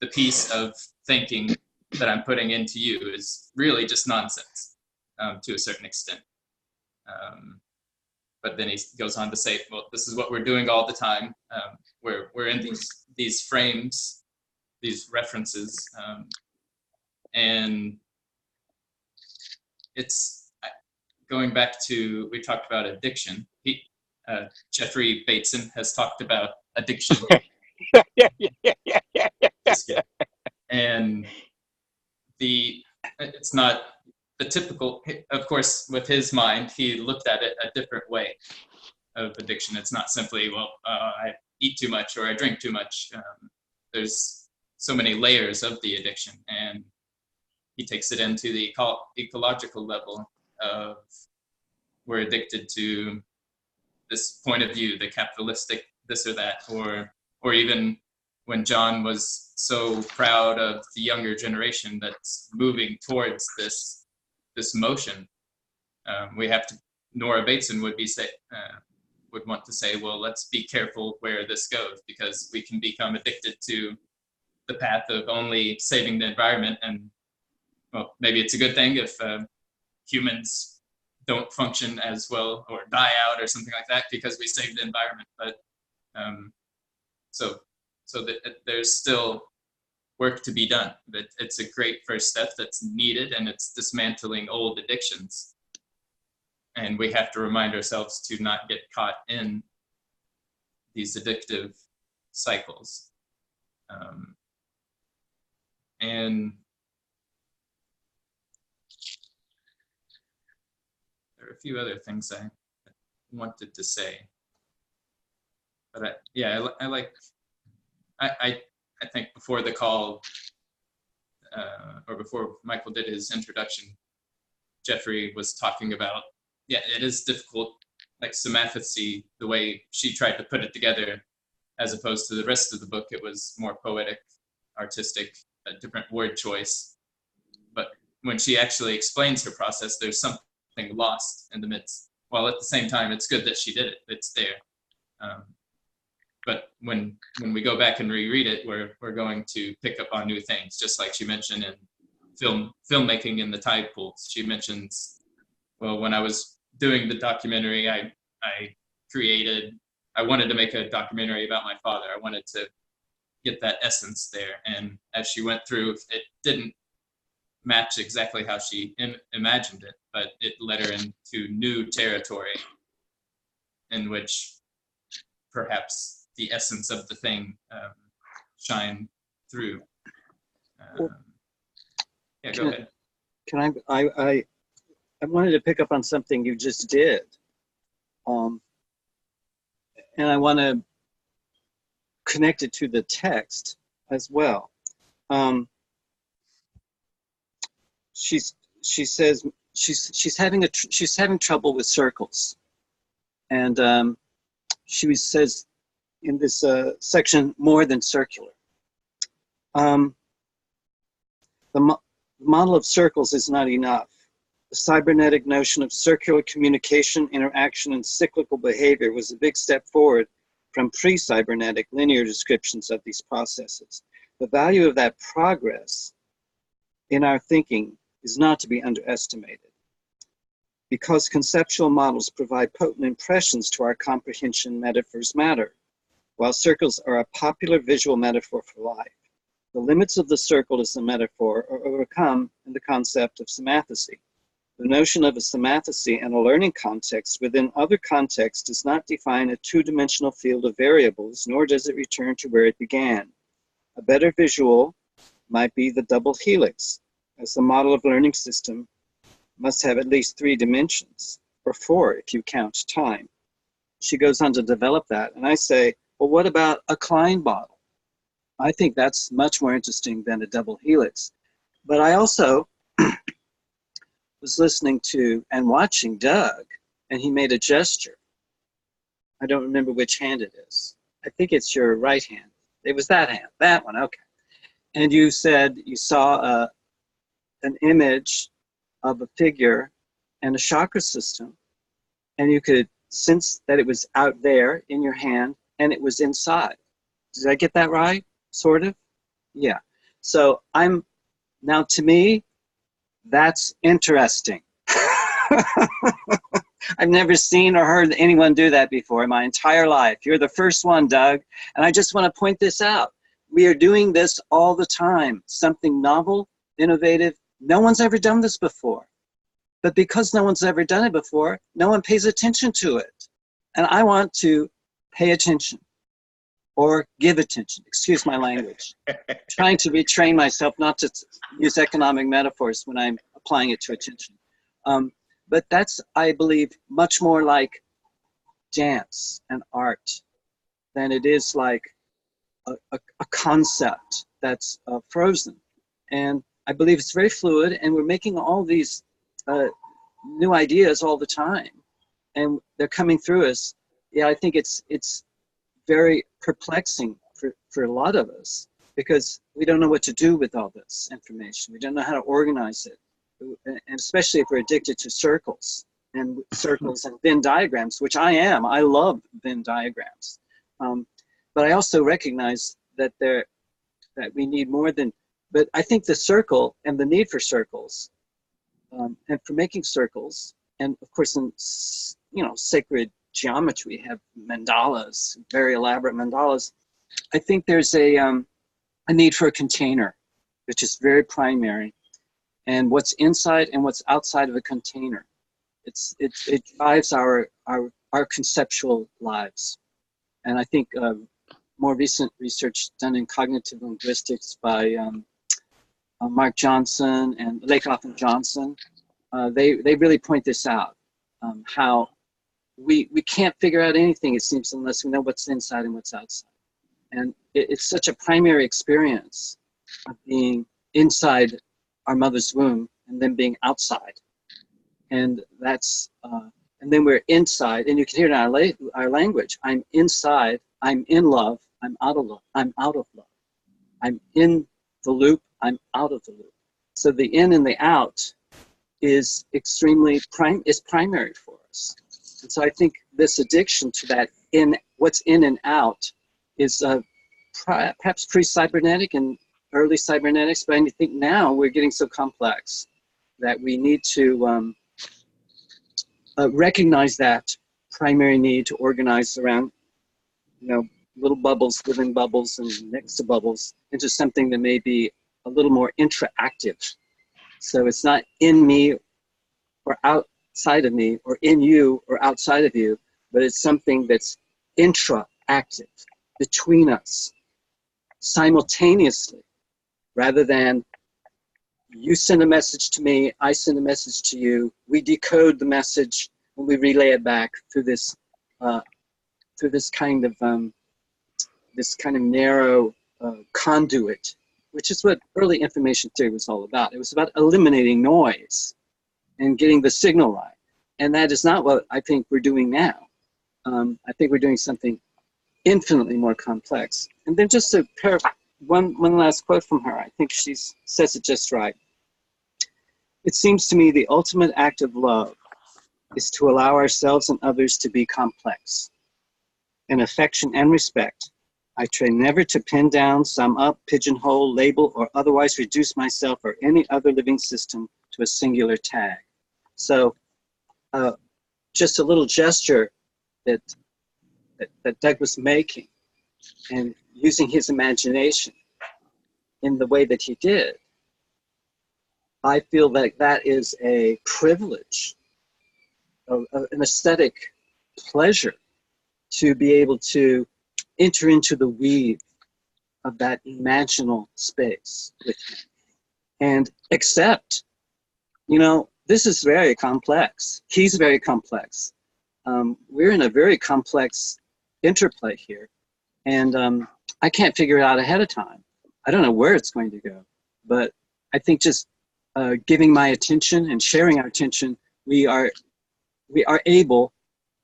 The piece of thinking that I'm putting into you is really just nonsense to a certain extent. But then he goes on to say, well, this is what we're doing all the time. We're in these frames, these references, and it's going back to, we talked about addiction. Geoffrey Bateson has talked about addiction. And it's not the typical, of course, with his mind, he looked at it a different way of addiction. It's not simply, well, I eat too much or I drink too much. There's so many layers of the addiction, and he takes it into the ecological level of, we're addicted to this point of view, the capitalistic this or that, or even when John was so proud of the younger generation that's moving towards this motion, we have to, Nora Bateson would want to say, well, let's be careful where this goes, because we can become addicted to the path of only saving the environment. And well, maybe it's a good thing if humans don't function as well or die out or something like that because we save the environment. But so that there's still work to be done. But it's a great first step that's needed, and it's dismantling old addictions. And we have to remind ourselves to not get caught in these addictive cycles. And there are a few other things I wanted to say, but I think before the call, or before Michael did his introduction, Geoffrey was talking about, yeah, it is difficult, like Symmathesy, the way she tried to put it together, as opposed to the rest of the book, it was more poetic, artistic, a different word choice. But when she actually explains her process, there's something lost in the midst. While at the same time, it's good that she did it, it's there. But when we go back and reread it, we're going to pick up on new things, just like she mentioned in filmmaking in the Tidepools. She mentions, well, when I was doing the documentary, I wanted to make a documentary about my father. I wanted to get that essence there. And as she went through, it didn't match exactly how she imagined it, but it led her into new territory in which perhaps the essence of the thing shine through. Yeah, go ahead. Can I wanted to pick up on something you just did. And I want to connect it to the text as well. She says she's having trouble with circles, and she says in this section, more than circular. The model of circles is not enough. The cybernetic notion of circular communication, interaction, and cyclical behavior was a big step forward from pre-cybernetic linear descriptions of these processes. The value of that progress in our thinking is not to be underestimated. Because conceptual models provide potent impressions to our comprehension, metaphors matter. While circles are a popular visual metaphor for life, the limits of the circle as a metaphor are overcome in the concept of Symmathesy. The notion of a Symmathesy in a learning context within other contexts does not define a two-dimensional field of variables, nor does it return to where it began. A better visual might be the double helix, as the model of learning system must have at least 3 dimensions, or 4 if you count time. She goes on to develop that, and I say, well, what about a Klein bottle? I think that's much more interesting than a double helix. But I also was listening to and watching Doug, and he made a gesture. I don't remember which hand it is. I think it's your right hand. It was that hand, that one, okay. And you said you saw an image of a figure and a chakra system, and you could sense that it was out there in your hand and it was inside. Did I get that right? Sort of? Yeah. So now to me, that's interesting. I've never seen or heard anyone do that before in my entire life. You're the first one, Doug. And I just want to point this out. We are doing this all the time. Something novel, innovative. No one's ever done this before. But because no one's ever done it before, no one pays attention to it. And I want to pay attention or give attention. Excuse my language. Trying to retrain myself not to use economic metaphors when I'm applying it to attention. But that's, I believe, much more like dance and art than it is like a concept that's frozen. And I believe it's very fluid, and we're making all these new ideas all the time, and they're coming through us. Yeah, I think it's very perplexing for a lot of us, because we don't know what to do with all this information. We don't know how to organize it, and especially if we're addicted to circles and Venn diagrams, which I am. I love Venn diagrams, but I also recognize that we need more than. But I think the circle and the need for circles, and for making circles, and of course in sacred geometry, we have mandalas, very elaborate mandalas. I think there's a need for a container, which is very primary, and what's inside and what's outside of a container. It drives our conceptual lives, and I think more recent research done in cognitive linguistics by Mark Johnson and Lakoff and Johnson, they really point this out, how we can't figure out anything, it seems, unless we know what's inside and what's outside. And it's such a primary experience of being inside our mother's womb and then being outside. And that's, and then we're inside, and you can hear it in our language. I'm inside, I'm in love, I'm out of love, I'm out of love. I'm in the loop, I'm out of the loop. So the in and the out is extremely primary for us. And so I think this addiction to that what's in and out is perhaps pre-cybernetic and early cybernetics, but I think now we're getting so complex that we need to recognize that primary need to organize around, little bubbles within bubbles and next to bubbles into something that may be a little more interactive. So it's not in me or outside of me, or in you or outside of you, but it's something that's intra-active between us simultaneously, rather than you send a message to me, I send a message to you, we decode the message and we relay it back through this kind of narrow conduit, which is what early information theory was all about. It was about eliminating noise and getting the signal right. And that is not what I think we're doing now. I think we're doing something infinitely more complex. And then just to one last quote from her, I think she says it just right. It seems to me the ultimate act of love is to allow ourselves and others to be complex. In affection and respect, I try never to pin down, sum up, pigeonhole, label, or otherwise reduce myself or any other living system to a singular tag. So just a little gesture that Doug was making, and using his imagination in the way that he did, I feel that that is a privilege, an aesthetic pleasure to be able to enter into the weave of that imaginal space with him and accept, this is very complex. He's very complex. We're in a very complex interplay here, and I can't figure it out ahead of time. I don't know where it's going to go, but I think just giving my attention and sharing our attention, we are able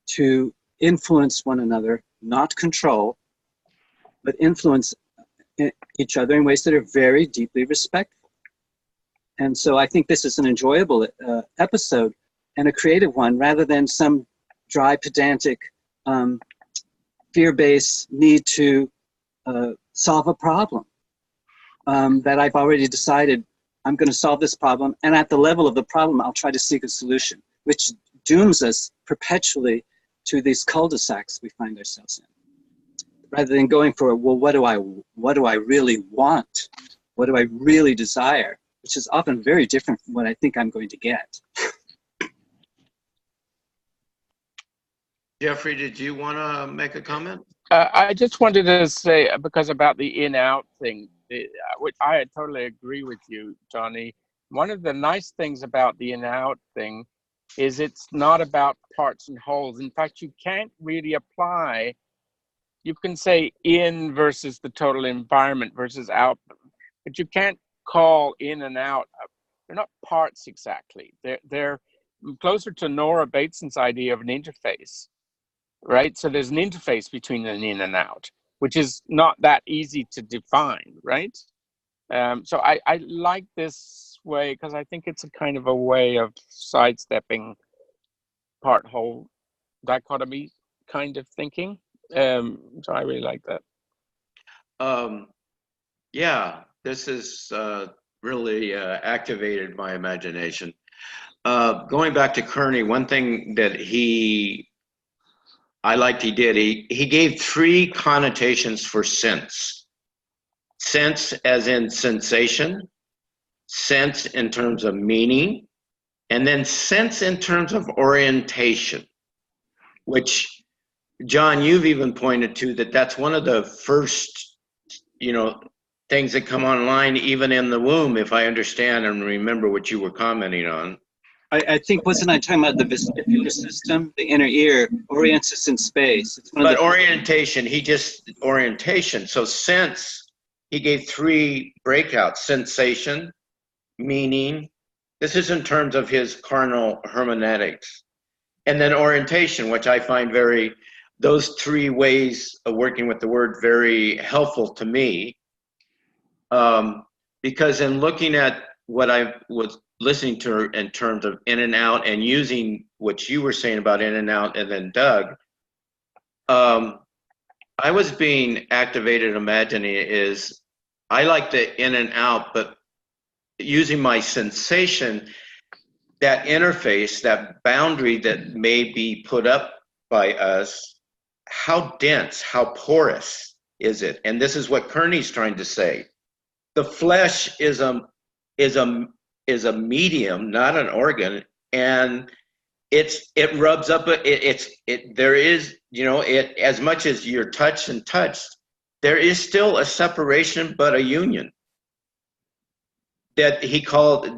to influence one another, not control, but influence each other in ways that are very deeply respectful. And so I think this is an enjoyable episode and a creative one, rather than some dry, pedantic, fear-based need to solve a problem that I've already decided I'm going to solve this problem, and at the level of the problem, I'll try to seek a solution, which dooms us perpetually to these cul-de-sacs we find ourselves in, rather than going for, well, what do I really want? What do I really desire? Which is often very different from what I think I'm going to get. Geoffrey, did you want to make a comment? I just wanted to say, because about the in-out thing, which I totally agree with you, Johnny. One of the nice things about the in-out thing is it's not about parts and wholes. In fact, you can't really apply, you can say in versus the total environment versus out, but you can't call in and out. They're not parts exactly. They're closer to Nora Bateson's idea of an interface, right? So there's an interface between an in and out, which is not that easy to define, right? So I like this way because I think it's a kind of a way of sidestepping part-whole dichotomy kind of thinking. So I really like that. Yeah, this has really activated my imagination. Going back to Kearney, one thing that I liked he did, he gave 3 connotations for sense. Sense as in sensation, sense in terms of meaning, and then sense in terms of orientation, which, John, you've even pointed to that's one of the first, things that come online even in the womb, if I understand and remember what you were commenting on. I think, wasn't I talking about the vestibular system? The inner ear orients us in space. It's one of orientation, orientation. So sense he gave 3 breakouts: sensation, meaning. This is in terms of his carnal hermeneutics. And then orientation, which I find those 3 ways of working with the word very helpful to me. Because in looking at what I was listening to in terms of in and out, and using what you were saying about in and out, and then Doug, I was being activated imagining is, I like the in and out, but using my sensation, that interface, that boundary that may be put up by us, how dense, how porous is it? And this is what Kearney's trying to say. The flesh is a medium, not an organ, and it rubs up. There is, as much as you're touched and touched, there is still a separation, but a union. That he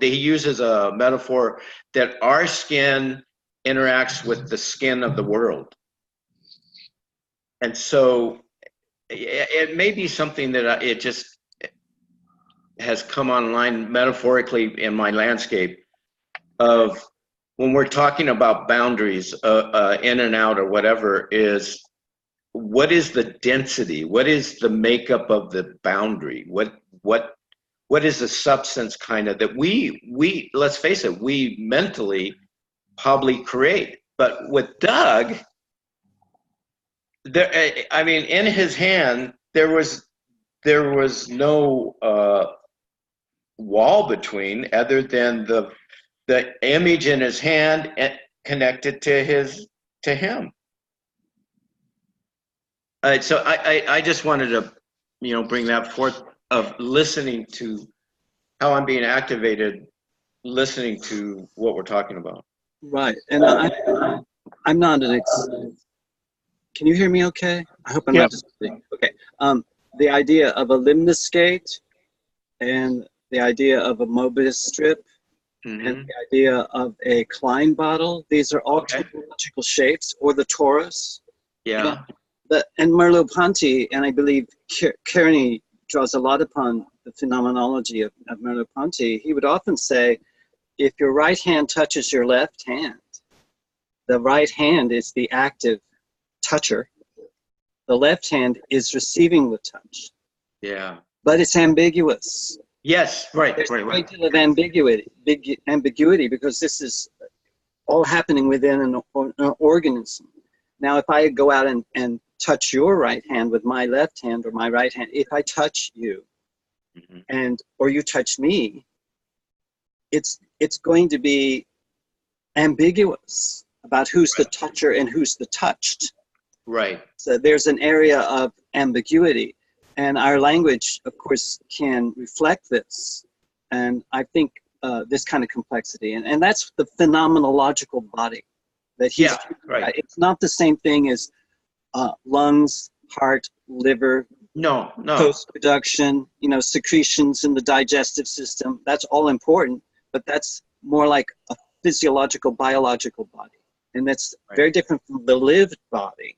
uses a metaphor that our skin interacts with the skin of the world. And so it may be something that it just has come online metaphorically in my landscape of when we're talking about boundaries, in and out or whatever, is what is the density? What is the makeup of the boundary? What is the substance kind of that we let's face it, we mentally probably create. But with Doug, in his hand, there was no wall between, other than the image in his hand connected to him. So I just wanted to, bring that forth, of listening to how I'm being activated, listening to what we're talking about. Right, and I'm not can you hear me okay? I hope I'm not just okay. The idea of a limnoscate and the idea of a Mobius strip, and the idea of a Klein bottle, these are all topological shapes, or the torus. Yeah. And Merleau-Ponty, and I believe Kearney draws a lot upon the phenomenology of Merleau-Ponty. He would often say, if your right hand touches your left hand, the right hand is the active toucher. The left hand is receiving the touch. Yeah. But it's ambiguous. Yes, right. There's right. a great deal of ambiguity, because this is all happening within an organism. Now, if I go out and touch your right hand with my left hand, or my right hand, if I touch you, or you touch me, it's going to be ambiguous about who's the toucher and who's the touched. Right. So there's an area of ambiguity, and our language, of course, can reflect this. And I think this kind of complexity, and that's the phenomenological body that he's. Right. It's not the same thing as lungs, heart, liver. No. Post-production, secretions in the digestive system. That's all important, but that's more like a physiological, biological body. And that's very different from the lived body.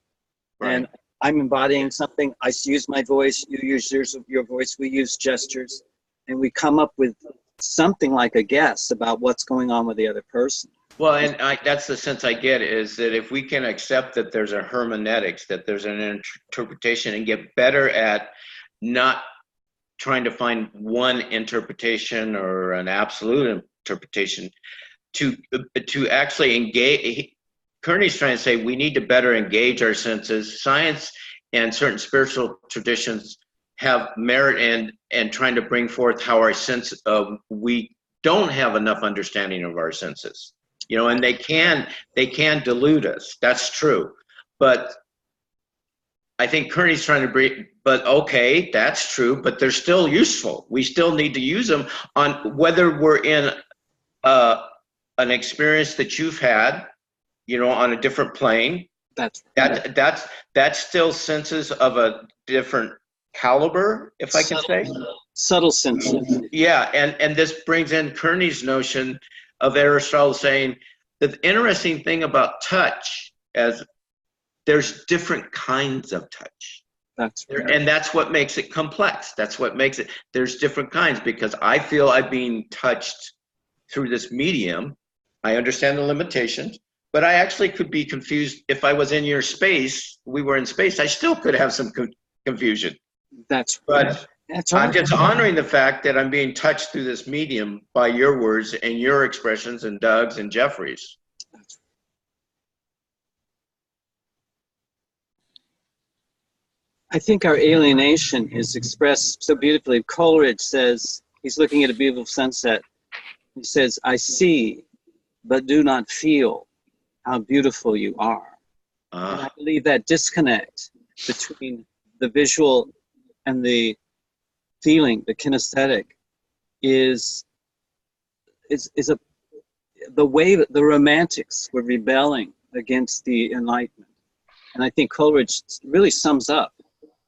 Right. And I'm embodying something. I use my voice, you use your voice, we use gestures, and we come up with something like a guess about what's going on with the other person. Well, and that's the sense I get, is that if we can accept that there's a hermeneutics, that there's an interpretation, and get better at not trying to find one interpretation or an absolute interpretation, to actually engage. Kearney's trying to say we need to better engage our senses. Science and certain spiritual traditions have merit in trying to bring forth how our sense of, we don't have enough understanding of our senses. And they can delude us. That's true. But I think Kearney's trying to bring, but okay, that's true, but they're still useful. We still need to use them on whether we're in an experience that you've had, on a different plane. That's still senses of a different caliber, if I can say. Subtle senses. Yeah, and this brings in Kearney's notion of Aristotle saying the interesting thing about touch as there's different kinds of touch. That's right. And that's what makes it complex. That's what makes it, there's different kinds, because I feel I'm being touched through this medium. I understand the limitations, but I actually could be confused. If I was in your space, we were in space, I still could have some confusion. That's But right. That's right. I'm just honoring the fact that I'm being touched through this medium by your words and your expressions and Doug's and Geoffrey's. I think our alienation is expressed so beautifully. Coleridge says, he's looking at a beautiful sunset. He says, I see, but do not feel how beautiful you are. And I believe that disconnect between the visual and the feeling, the kinesthetic, is the way that the Romantics were rebelling against the Enlightenment. And I think Coleridge really sums up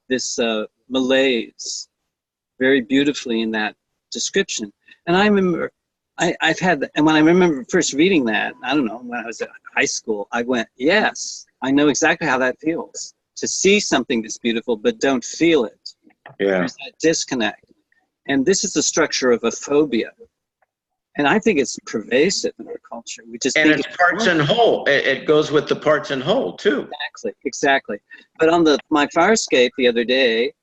this malaise very beautifully in that description. And I remember, I've had, and when I remember first reading that, I don't know, when I was at high school, I went, yes, I know exactly how that feels. To see something that's beautiful, but don't feel it. Yeah. There's that disconnect. And this is the structure of a phobia. And I think it's pervasive in our culture. We just and think it's parts and whole. It goes with the parts and whole too. Exactly. But on my fire escape the other day,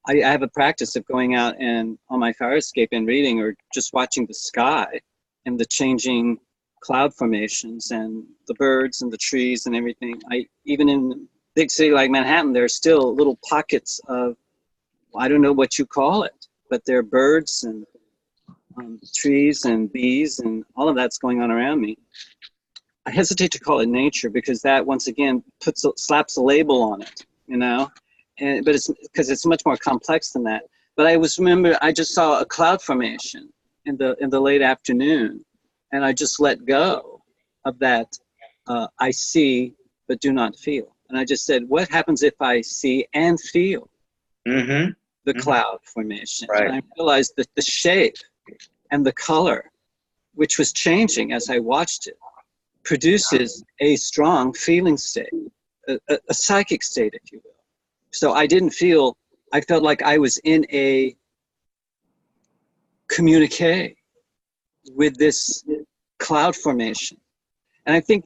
I have a practice of going out and on my fire escape and reading or just watching the sky and the changing cloud formations and the birds and the trees and everything. Even in a big city like Manhattan, there are still little pockets of, I don't know what you call it, but there are birds and trees and bees and all of that's going on around me. I hesitate to call it nature because that once again slaps a label on it, you know. But it's because it's much more complex than that. But I just saw a cloud formation in the late afternoon, and I just let go of that. I see but do not feel, and I just said, what happens if I see and feel the cloud formation? Right. And I realized that the shape and the color, which was changing as I watched it, produces a strong feeling state, a psychic state, if you will. So I felt like I was in a communique with this cloud formation. And I think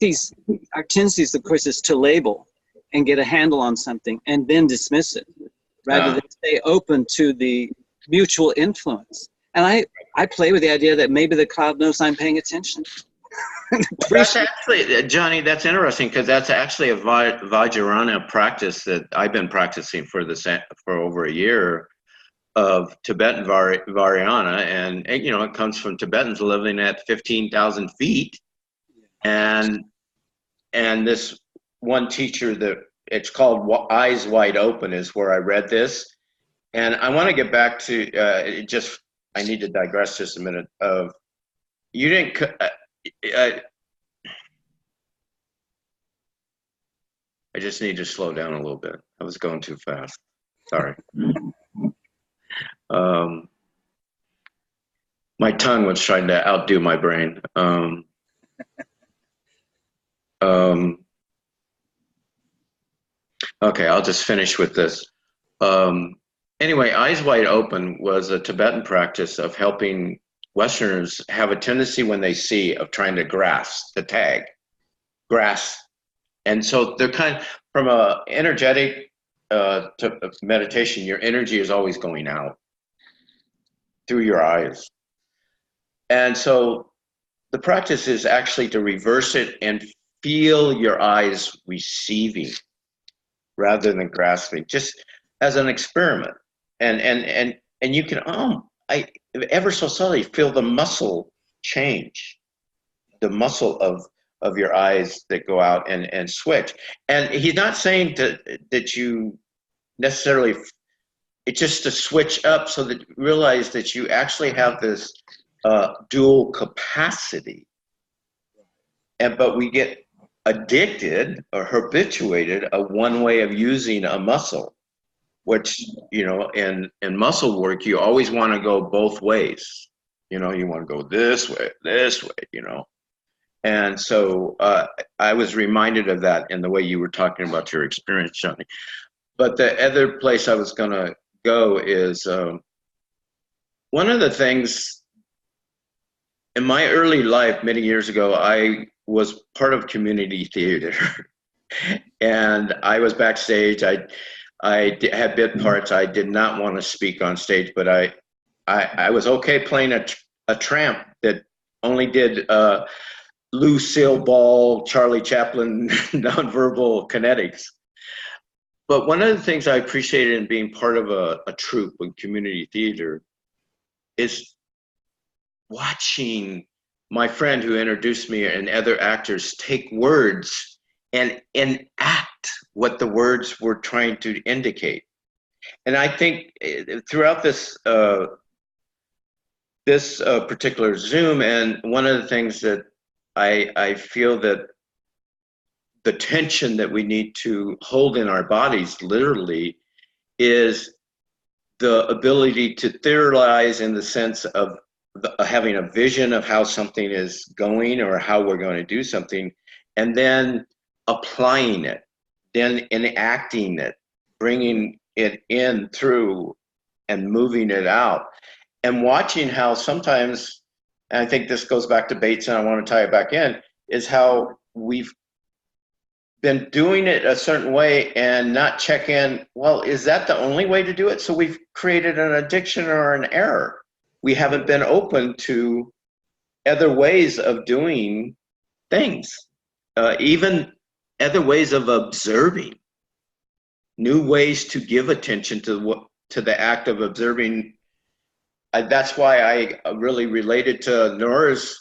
our tendencies, of course, is to label and get a handle on something and then dismiss it, rather than stay open to the mutual influence. And I play with the idea that maybe the cloud knows I'm paying attention. That's actually, Johnny, that's interesting because that's actually a Vajrayana practice that I've been practicing for over a year of Tibetan Vajrayana. And you know, it comes from Tibetans living at 15,000 feet. And this one teacher that it's called Eyes Wide Open is where I read this. And I want to get back to I need to digress just a minute. You didn't. I just need to slow down a little bit. I was going too fast. Sorry. My tongue was trying to outdo my brain. Okay, I'll just finish with this. Anyway, Eyes Wide Open was a Tibetan practice of helping Westerners have a tendency when they see of trying to grasp the tag, grasp. And so they're from a energetic to meditation, your energy is always going out through your eyes. And so the practice is actually to reverse it and feel your eyes receiving rather than grasping, just as an experiment. And you can, ever so subtly feel the muscle change, the muscle of your eyes that go out and switch. And he's not saying that you necessarily, it's just to switch up so that you realize that you actually have this dual capacity. But we get addicted or habituated of one way of using a muscle, which, you know, in muscle work, you always want to go both ways. You know, you want to go this way, you know. And so I was reminded of that in the way you were talking about your experience, Johnny. But the other place I was going to go is one of the things in my early life, many years ago, I was part of community theater. And I was backstage. I had bit parts. I did not want to speak on stage, but I was okay playing a tramp that only did Lucille Ball, Charlie Chaplin, nonverbal kinetics. But one of the things I appreciated in being part of a troupe in community theater is watching my friend who introduced me and other actors take words and enact what the words were trying to indicate. And I think throughout this particular Zoom, and one of the things that I feel that the tension that we need to hold in our bodies literally is the ability to theorize in the sense of having a vision of how something is going or how we're going to do something, and then applying it, then enacting it, bringing it in through and moving it out, and watching how sometimes, and I think this goes back to Bateson, I want to tie it back in, is how we've been doing it a certain way and not check in, well, is that the only way to do it? So we've created an addiction or an error. We haven't been open to other ways of doing things, even other ways of observing, new ways to give attention to the act of observing. That's why I really related to Nora's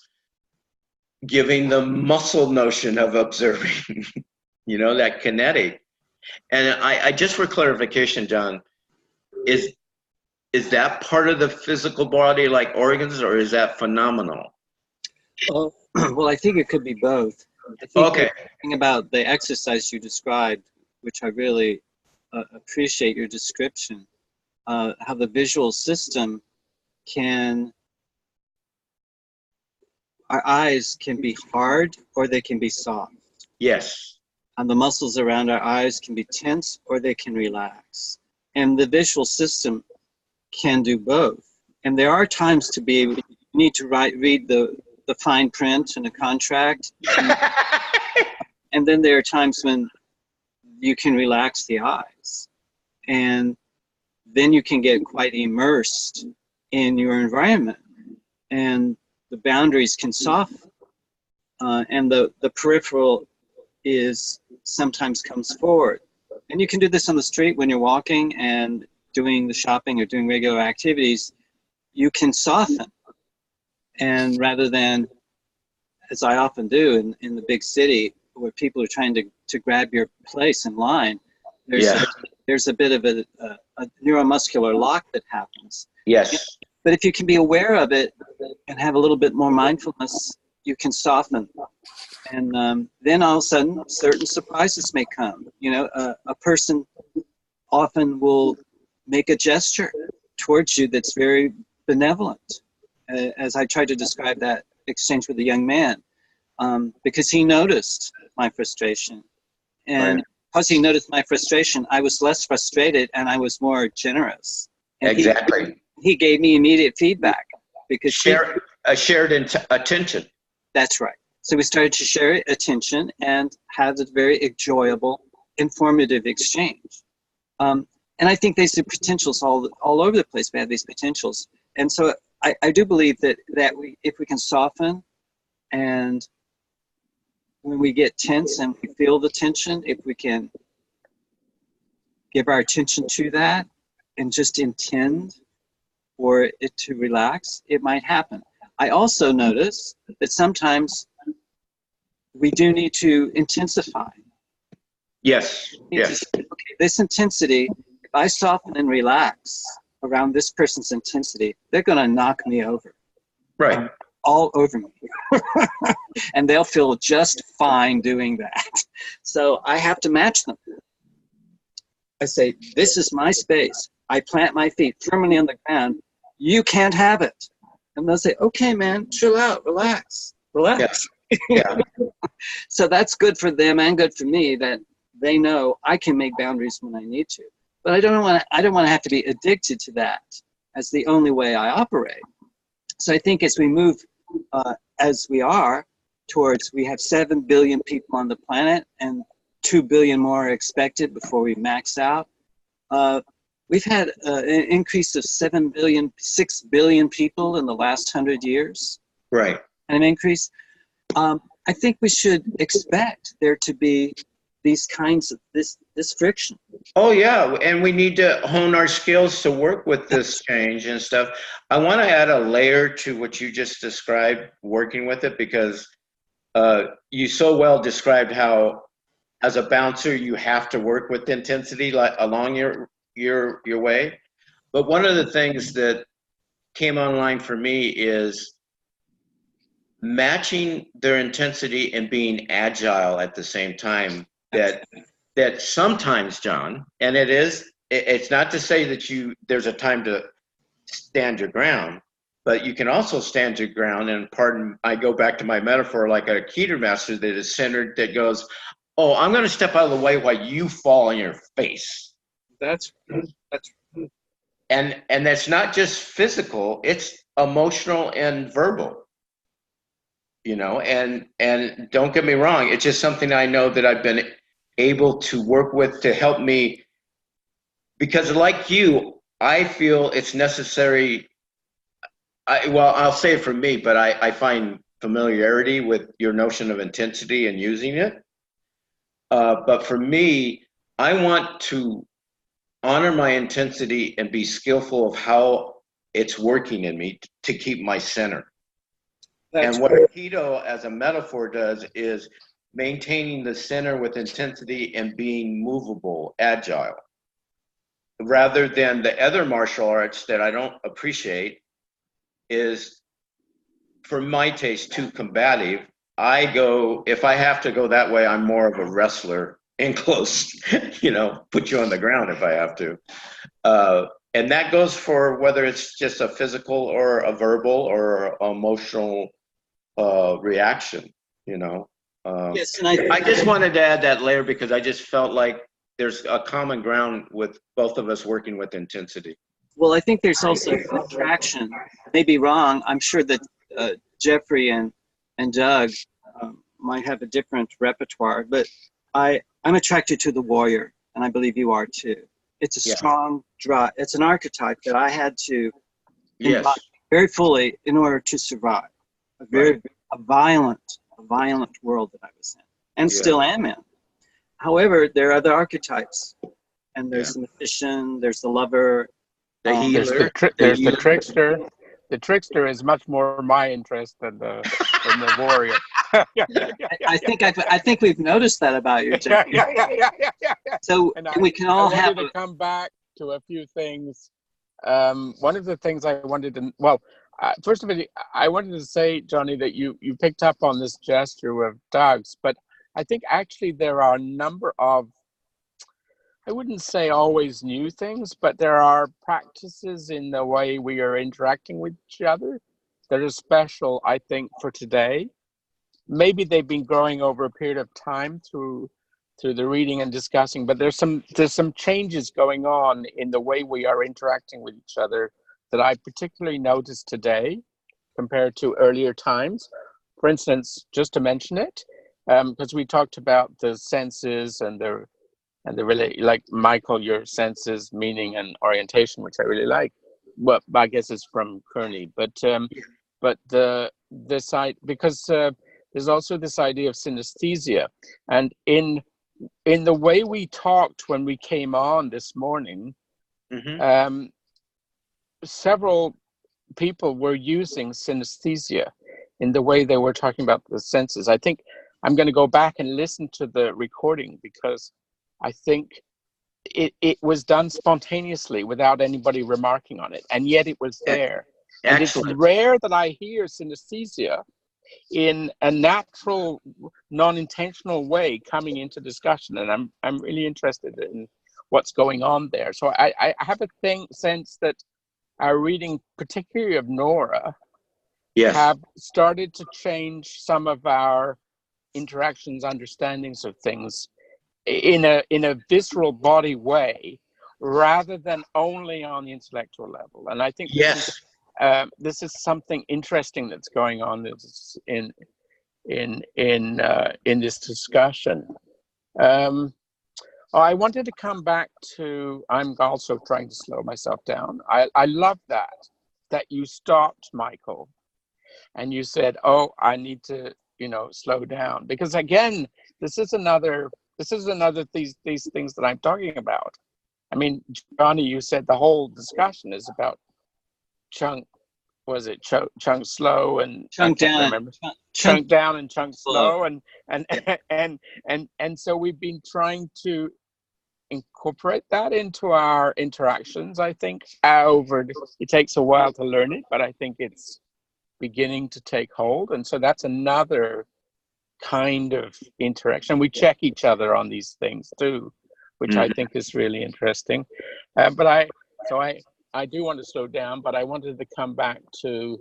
giving the muscle notion of observing, you know, that kinetic. And I just for clarification, John, is that part of the physical body like organs, or is that phenomenal? Well, I think it could be both. I think the thing about the exercise you described, which I really appreciate your description, how the visual system our eyes can be hard or they can be soft. Yes. And the muscles around our eyes can be tense or they can relax. And the visual system can do both. And there are times to be able, you need to read the fine print in a contract. And then there are times when you can relax the eyes. And then you can get quite immersed in your environment. And the boundaries can soften. And the peripheral sometimes comes forward. And you can do this on the street when you're walking and doing the shopping or doing regular activities. You can soften. And rather than, as I often do in the big city, where people are trying to grab your place in line, there's a bit of a neuromuscular lock that happens. Yes. But if you can be aware of it and have a little bit more mindfulness, you can soften. And then all of a sudden, certain surprises may come. You know, a person often will make a gesture towards you that's very benevolent, as I tried to describe that exchange with a young man, because he noticed my frustration. And because he noticed my frustration, I was less frustrated and I was more generous. And exactly. He gave me immediate feedback because shared attention. That's right. So we started to share attention and have a very enjoyable, informative exchange. And I think there's the potentials all over the place. We have these potentials. And so I do believe that if we can soften, and when we get tense and we feel the tension, if we can give our attention to that and just intend for it to relax, it might happen. I also notice that sometimes we do need to intensify. Yes, yes. Okay, this intensity, if I soften and relax around this person's intensity, they're going to knock me over. Right. All over me. And they'll feel just fine doing that. So I have to match them. I say, this is my space. I plant my feet firmly on the ground. You can't have it. And they'll say, okay, man, chill out, relax. Yeah. Yeah. So that's good for them and good for me, that they know I can make boundaries when I need to. But I don't want to have to be addicted to that as the only way I operate. So I think as we move, as we are, towards, we have 7 billion people on the planet and 2 billion more are expected before we max out. We've had an increase of 6 billion people in the last 100 years. Right. An increase. I think we should expect there to be these kinds of this friction. Oh yeah, and we need to hone our skills to work with this change and stuff. I want to add a layer to what you just described, working with it, because you so well described how, as a bouncer, you have to work with intensity along your way. But one of the things that came online for me is matching their intensity and being agile at the same time. That sometimes, John, and it's not to say that there's a time to stand your ground, but you can also stand your ground. And pardon, I go back to my metaphor, like a Keter master that is centered, that goes, oh, I'm going to step out of the way while you fall on your face. That's and that's not just physical, it's emotional and verbal, and don't get me wrong, it's just something I know that I've been able to work with to help me, because like you, I feel it's necessary. I'll say it for me, but I find familiarity with your notion of intensity and using it. But for me, I want to honor my intensity and be skillful of how it's working in me to keep my center. And what Aikido as a metaphor does is maintaining the center with intensity and being movable, agile, rather than the other martial arts that I don't appreciate is, for my taste, too combative. If I have to go that way, I'm more of a wrestler in close, put you on the ground if I have to. And that goes for whether it's just a physical or a verbal or emotional reaction, Yes, and I just wanted to add that layer because I just felt like there's a common ground with both of us working with intensity. Well, I think there's also attraction. Maybe wrong. I'm sure that Geoffrey and Doug might have a different repertoire, but I'm attracted to the warrior, and I believe you are too. It's a strong drive. It's an archetype that I had to embody very fully in order to survive. A violent world that I was in, and still am in. However, there are other archetypes, and there's the magician, there's the lover, the healer, there's the trickster. The trickster is much more my interest than the warrior. I think we've noticed that about you, Jeff. So we can all have to come back to a few things. One of the things I wanted to, first of all, I wanted to say, Johnny, that you picked up on this gesture of Doug's, but I think actually there are a number of, I wouldn't say always new things, but there are practices in the way we are interacting with each other that are special, I think, for today. Maybe they've been growing over a period of time through the reading and discussing, but there's some changes going on in the way we are interacting with each other that I particularly noticed today compared to earlier times. For instance, just to mention it, because we talked about the senses and the really, like Michael, your senses, meaning and orientation, which I really like. Well, I guess it's from Kearney, but this side, because there's also this idea of synesthesia, and in the way we talked when we came on this morning, several people were using synesthesia in the way they were talking about the senses. I think I'm going to go back and listen to the recording because I think it was done spontaneously without anybody remarking on it, and yet it was there. And it's rare that I hear synesthesia in a natural, non-intentional way coming into discussion, and I'm really interested in what's going on there. So I have a sense that our reading, particularly of Nora, have started to change some of our interactions, understandings of things in a visceral body way, rather than only on the intellectual level. And I think this is something interesting that's going on in this discussion. I wanted to come back to, I'm also trying to slow myself down. I love that you stopped, Michael, and you said, oh, I need to, slow down. Because again, this is another these things that I'm talking about. I mean, Johnny, you said the whole discussion is about chunk slow and chunk down, chunk down and chunk slow, and so we've been trying to incorporate that into our interactions. I think it takes a while to learn it, but I think it's beginning to take hold, and so that's another kind of interaction. We check each other on these things too, which I think is really interesting. But I do want to slow down, but I wanted to come back to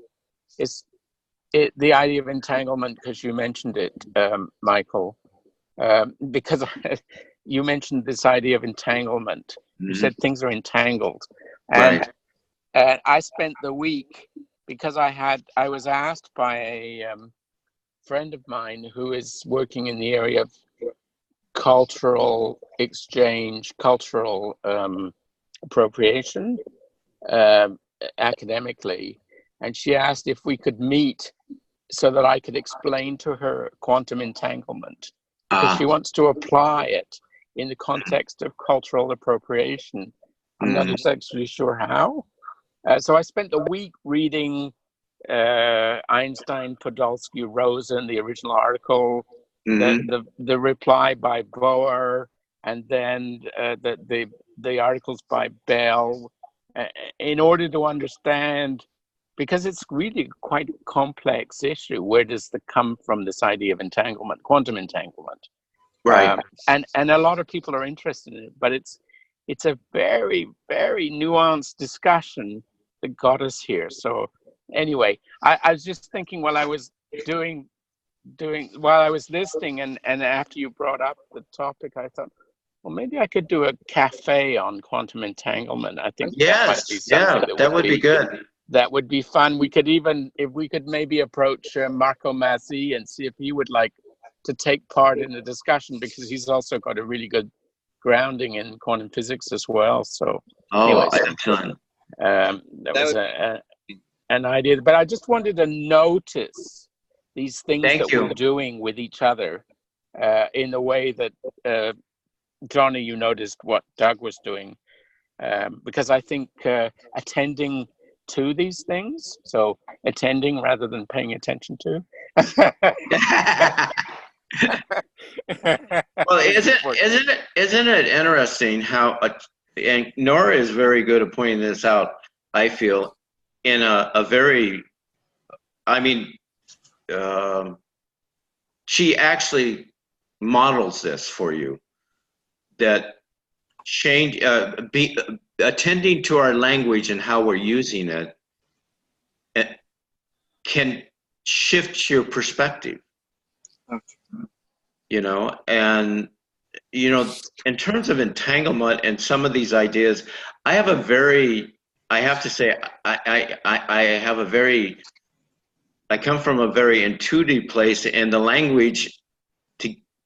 the idea of entanglement, because you mentioned it, Michael, because you mentioned this idea of entanglement. You said things are entangled. And I spent the week, because I was asked by a friend of mine who is working in the area of cultural exchange, cultural appropriation, academically, and she asked if we could meet so that I could explain to her quantum entanglement, because she wants to apply it in the context of cultural appropriation. I'm not exactly sure how. So I spent the week reading Einstein, Podolsky, Rosen, the original article, the reply by Boer, and then the articles by Bell, in order to understand, because it's really quite a complex issue. Where does it come from, this idea of entanglement, quantum entanglement? Right. And a lot of people are interested in it, but it's a very, very nuanced discussion that got us here. So anyway, I was just thinking while I was while I was listening, and after you brought up the topic, I thought, well, maybe I could do a cafe on quantum entanglement. I think that might be something that would be good. That would be fun. We could even, if we could maybe approach Marco Mazzi and see if he would like to take part in the discussion, because he's also got a really good grounding in quantum physics as well. So excellent. That was an idea, but I just wanted to notice these things we're doing with each other in the way that Johnny, you noticed what Doug was doing, because I think attending to these things, so attending rather than paying attention to. Well, isn't it interesting how, and Nora is very good at pointing this out, I feel, in a very, she actually models this for you, that attending to our language and how we're using it can shift your perspective. And in terms of entanglement and some of these ideas, I have to say, I come from a very intuitive place, and the language,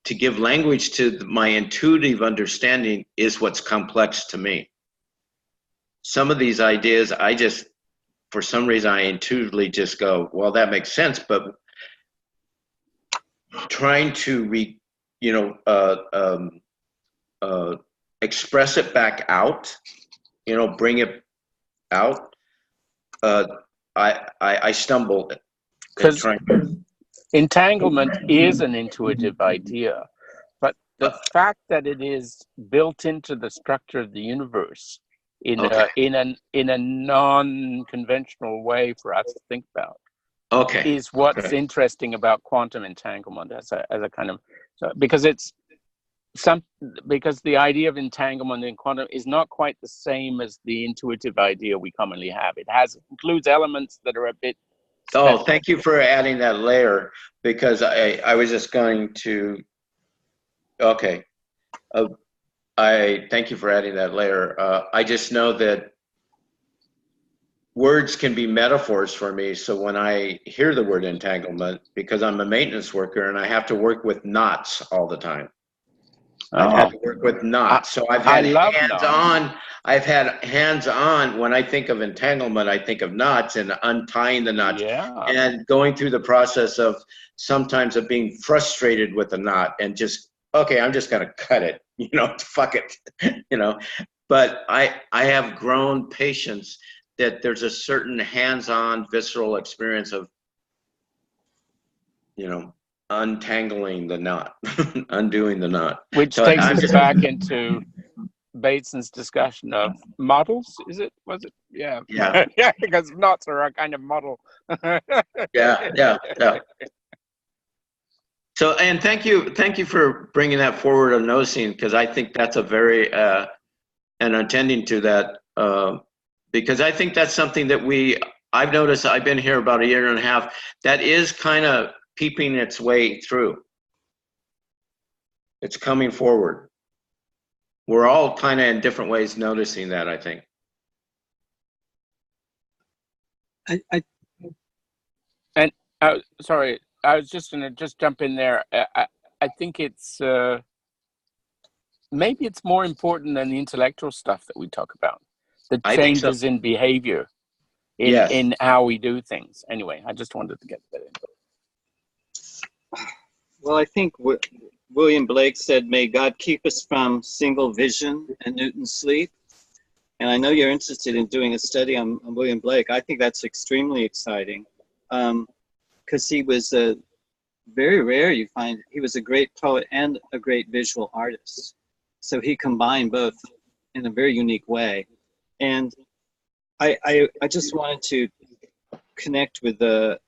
to give language to my intuitive understanding is what's complex to me. Some of these ideas, for some reason, I intuitively just go, well, that makes sense, but trying to express it back out, bring it out, I stumble. Because entanglement is an intuitive idea, but the fact that it is built into the structure of the universe in a non-conventional way for us to think about, is what's interesting about quantum entanglement as a kind of, because the idea of entanglement in quantum is not quite the same as the intuitive idea we commonly have. It includes elements that are a bit special. Thank you for adding that layer, because I was just going to I thank you for adding that layer. I just know that words can be metaphors for me. So when I hear the word entanglement, because I'm a maintenance worker and I have to work with knots all the time. I've had to work with knots. So I've had hands-on. I've had hands-on. When I think of entanglement, I think of knots and untying the knots and going through the process of sometimes of being frustrated with the knot and just, okay, I'm just going to cut it, fuck it, But I have grown patience that there's a certain hands-on visceral experience of, untangling the knot, undoing the knot. Which takes us back into Bateson's discussion of models, was it? Yeah. Yeah. Yeah, because knots are a kind of model. Yeah. So, and thank you for bringing that forward of noticing, because I think that's a very, and attending to that, because I think that's something that I've noticed, I've been here about a year and a half, that is kind of peeping its way through. It's coming forward. We're all kind of in different ways noticing that, I think. Sorry, I was just going to jump in there. I think it's, maybe it's more important than the intellectual stuff that we talk about. The changes in behavior, in how we do things. Anyway, I just wanted to get that in. Well, I think what William Blake said, may God keep us from single vision and Newton's sleep. And I know you're interested in doing a study on William Blake. I think that's extremely exciting, because he was very rare. You find he was a great poet and a great visual artist. So he combined both in a very unique way. And I just wanted to connect with the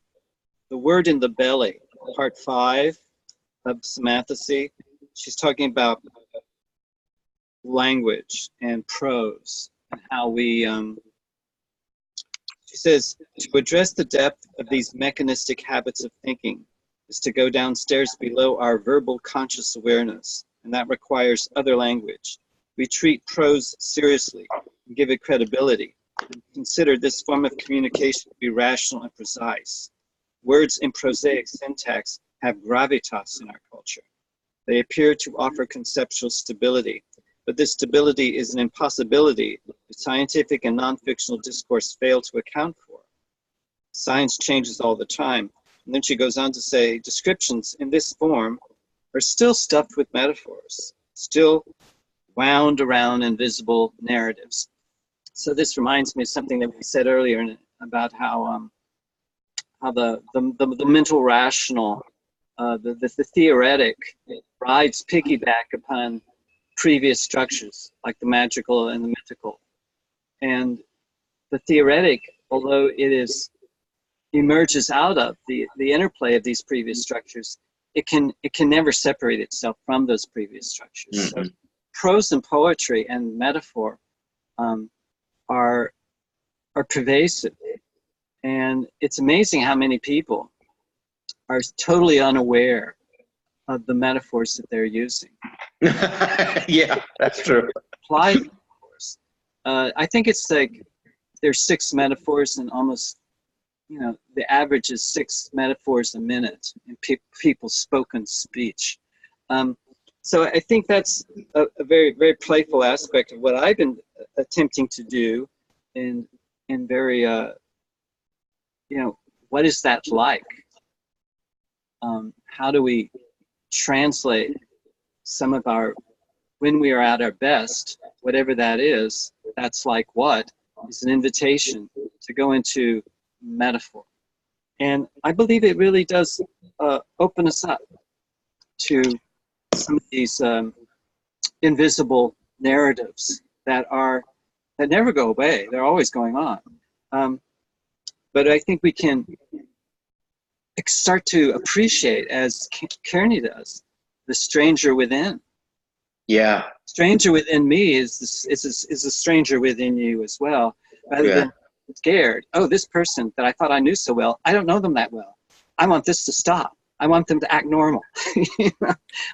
word in the belly, part 5 of Symmathesy. She's talking about language and prose and how we, she says, to address the depth of these mechanistic habits of thinking is to go downstairs below our verbal conscious awareness, and that requires other language. We treat prose seriously and give it credibility. Consider this form of communication to be rational and precise. Words in prosaic syntax have gravitas in our culture. They appear to offer conceptual stability, but this stability is an impossibility that scientific and non-fictional discourse fail to account for. Science changes all the time. And then she goes on to say, descriptions in this form are still stuffed with metaphors, still wound around invisible narratives. So this reminds me of something that we said earlier about how the mental rational, the theoretic rides piggyback upon previous structures like the magical and the mythical. And the theoretic, although it emerges out of the interplay of these previous structures, it can never separate itself from those previous structures. Mm-hmm. So prose and poetry and metaphor are pervasive. And it's amazing how many people are totally unaware of the metaphors that they're using. Yeah, that's true. Applied metaphors. I think it's like there's 6 metaphors, and almost, the average is 6 metaphors a minute in people's spoken speech. So I think that's a very, very playful aspect of what I've been attempting to do, in very, what is that like? How do we translate some of when we are at our best, whatever that is, that's like what is an invitation to go into metaphor. And I believe it really does open us up to some of these invisible narratives that never go away. They're always going on. But I think we can start to appreciate, as Kearney does, the stranger within. Yeah. Stranger within me is a stranger within you as well. Rather than scared, oh, this person that I thought I knew so well, I don't know them that well. I want this to stop. I want them to act normal.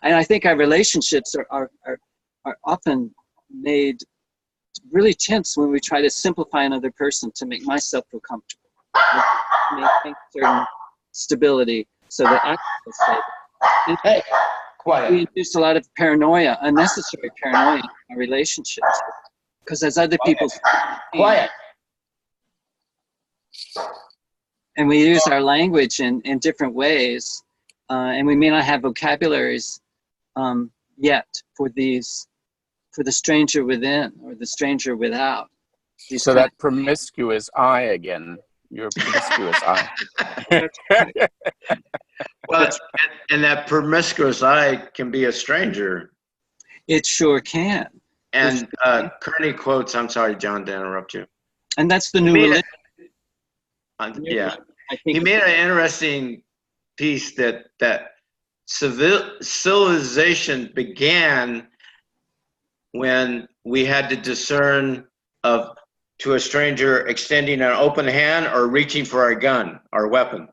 And I think our relationships are are often made really tense when we try to simplify another person to make myself feel comfortable, maintain certain stability so that I can feel stable. And Hey, quiet. we induce a lot of paranoia, unnecessary paranoia in our relationships. Because as other people Quiet. and we use our language in different ways, and we may not have vocabularies yet for the stranger within or the stranger without. So that promiscuous I again. You're promiscuous I. Well, and that promiscuous I can be a stranger. It sure can. And Kearney quotes, I'm sorry, John, to interrupt you. And that's the new religion. Yeah. I think He made an interesting piece that civilization began when we had to discern to a stranger extending an open hand or reaching for our gun, our weapon.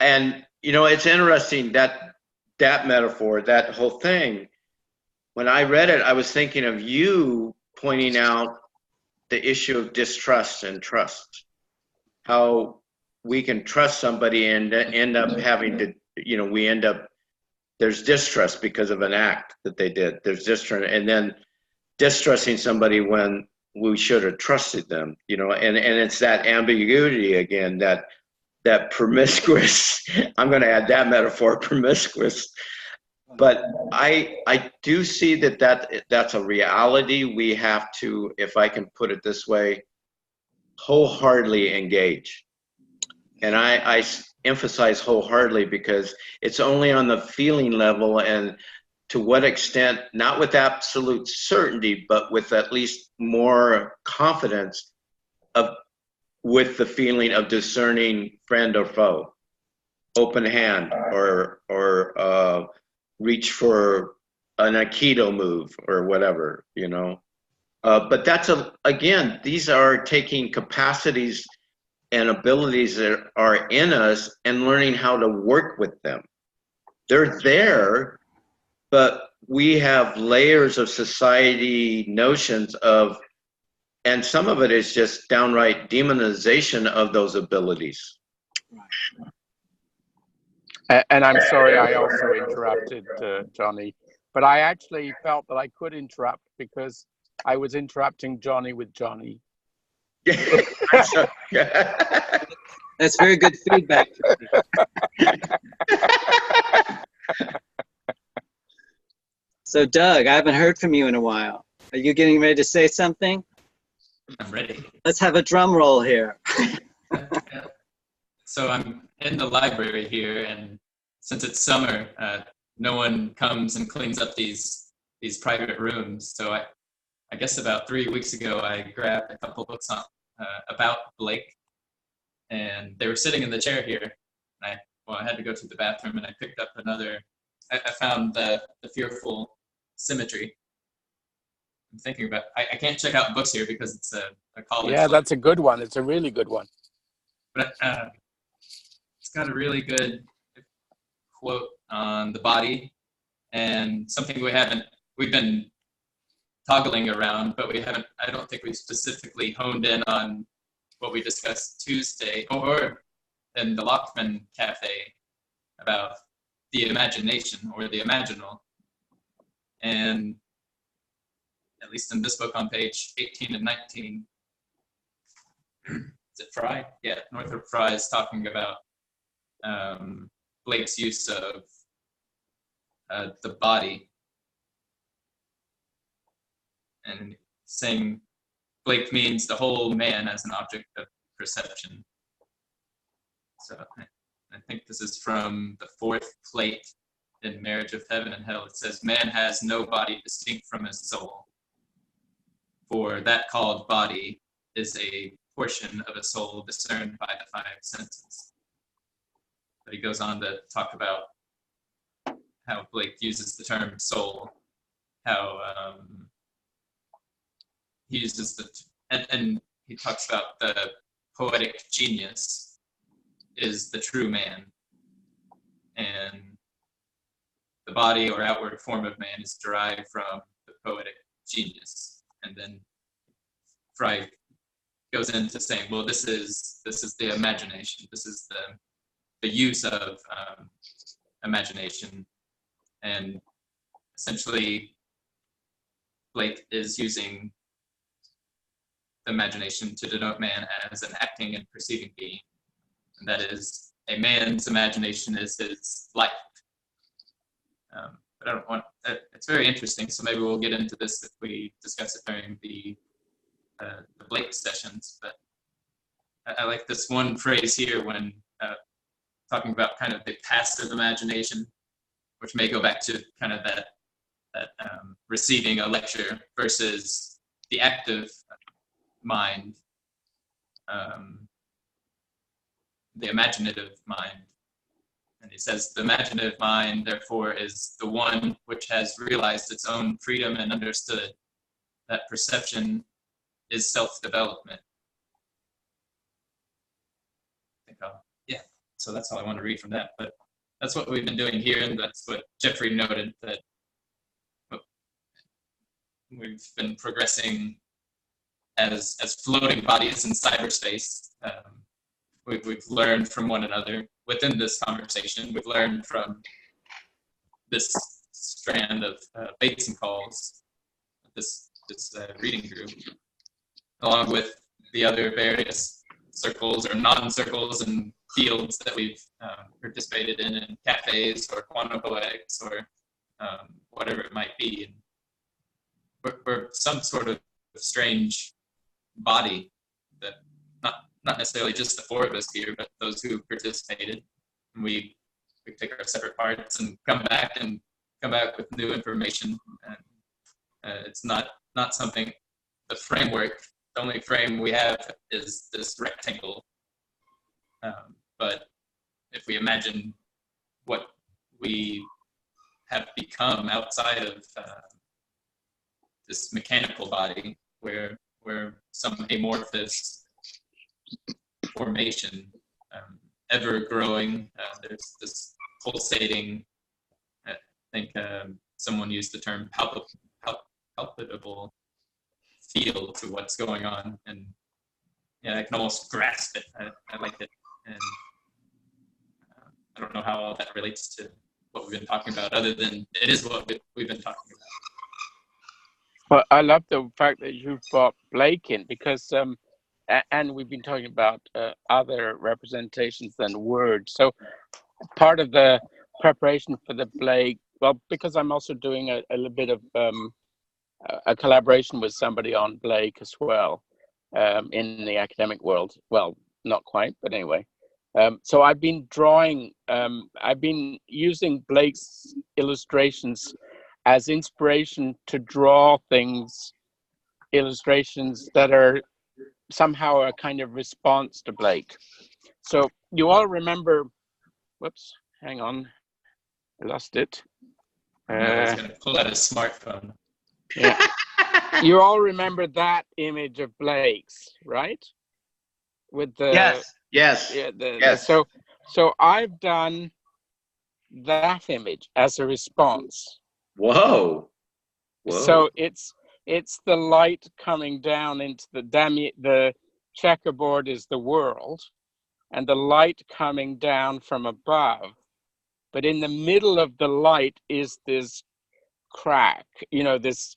And, you know, it's interesting that metaphor, that whole thing, when I read it, I was thinking of you pointing out the issue of distrust and trust, how we can trust somebody and end up having to, you know, there's distrust because of an act that they did. There's distrust, and then distrusting somebody when we should have trusted them, you know, and it's that ambiguity again, that promiscuous, I'm going to add that metaphor, promiscuous. But I do see that's a reality we have to, if I can put it this way, wholeheartedly engage. And I emphasize wholeheartedly because it's only on the feeling level, and to what extent, not with absolute certainty, but with at least more confidence with the feeling of discerning friend or foe, open hand or reach for an Aikido move or whatever, you know. But that's again, these are taking capacities and abilities that are in us and learning how to work with them. They're there, but we have layers of society notions of, and some of it is just downright demonization of those abilities. And I'm sorry I also interrupted Johnny, but I actually felt that I could interrupt because I was interrupting Johnny with Johnny. That's very good feedback. So Doug, I haven't heard from you in a while. Are you getting ready to say something? I'm ready. Let's have a drum roll here. So I'm in the library here, and since it's summer, no one comes and cleans up these private rooms. So I guess about 3 weeks ago, I grabbed a couple books on about Blake, and they were sitting in the chair here. And I had to go to the bathroom, and I picked up another. I found the Fearful Symmetry. I'm thinking about. I can't check out books here because it's a college. Yeah, book. that's a good one. It's a really good one. But it's got a really good quote on the body, and something we've been toggling around, but I don't think we specifically honed in on what we discussed Tuesday or in the Lockman Cafe about the imagination or the imaginal. And at least in this book on page 18 and 19, is it Fry? Yeah, Northrop Fry is talking about Blake's use of the body, and saying Blake means the whole man as an object of perception. So I think this is from the fourth plate in Marriage of Heaven and Hell. It says, man has no body distinct from his soul, for that called body is a portion of a soul discerned by the five senses. But he goes on to talk about how Blake uses the term soul, how he uses and he talks about the poetic genius is the true man, and the body or outward form of man is derived from the poetic genius. And then Frey goes into saying, well, this is the imagination. This is the use of imagination. And essentially, Blake is using the imagination to denote man as an acting and perceiving being. And that is, a man's imagination is his life. But I don't want, it's very interesting, so maybe we'll get into this if we discuss it during the Blake sessions. But I like this one phrase here when talking about kind of the passive imagination, which may go back to kind of that receiving a lecture versus the active mind, the imaginative mind. And he says, the imaginative mind, therefore, is the one which has realized its own freedom and understood that perception is self-development. Yeah, so that's all I want to read from that. But that's what we've been doing here, and that's what Geoffrey noted, that we've been progressing as floating bodies in cyberspace. We've learned from one another within this conversation. We've learned from this strand of Bateson calls, this reading group, along with the other various circles or non-circles and fields that we've participated in cafes or quantum poetics or whatever it might be. And we're some sort of strange body that not necessarily just the four of us here, but those who participated. And we take our separate parts and come back with new information. And it's not something, the framework, the only frame we have is this rectangle. But if we imagine what we have become outside of this mechanical body, where some amorphous formation, ever growing, there's this pulsating, I think someone used the term palpable feel to what's going on. And yeah, I can almost grasp it. I like it. And I don't know how all that relates to what we've been talking about, other than it is what we've been talking about. Well, I love the fact that you brought Blake in, because and we've been talking about other representations than words. So part of the preparation for the Blake, well, because I'm also doing a little bit of a collaboration with somebody on Blake as well, in the academic world. Well, not quite, but anyway. So I've been drawing, I've been using Blake's illustrations as inspiration to draw things, illustrations that are somehow a kind of response to Blake. So you all remember, whoops, hang on, I lost it. I was going to pull out a smartphone. Yeah. You all remember that image of Blake's, right? With the yes. Yes. So I've done that image as a response. Whoa. So it's the light coming down into the checkerboard is the world, and the light coming down from above. But in the middle of the light is this crack, this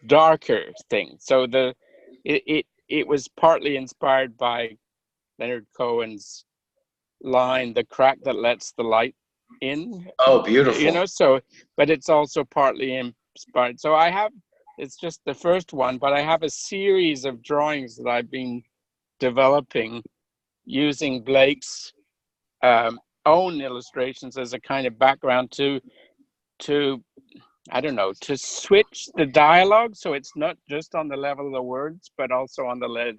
darker thing. So it was partly inspired by Leonard Cohen's line, "The crack that lets the light in." Oh, beautiful. So, but it's also partly inspired. So it's just the first one, but I have a series of drawings that I've been developing using Blake's own illustrations as a kind of background to I don't know, to switch the dialogue, so it's not just on the level of the words, but also on the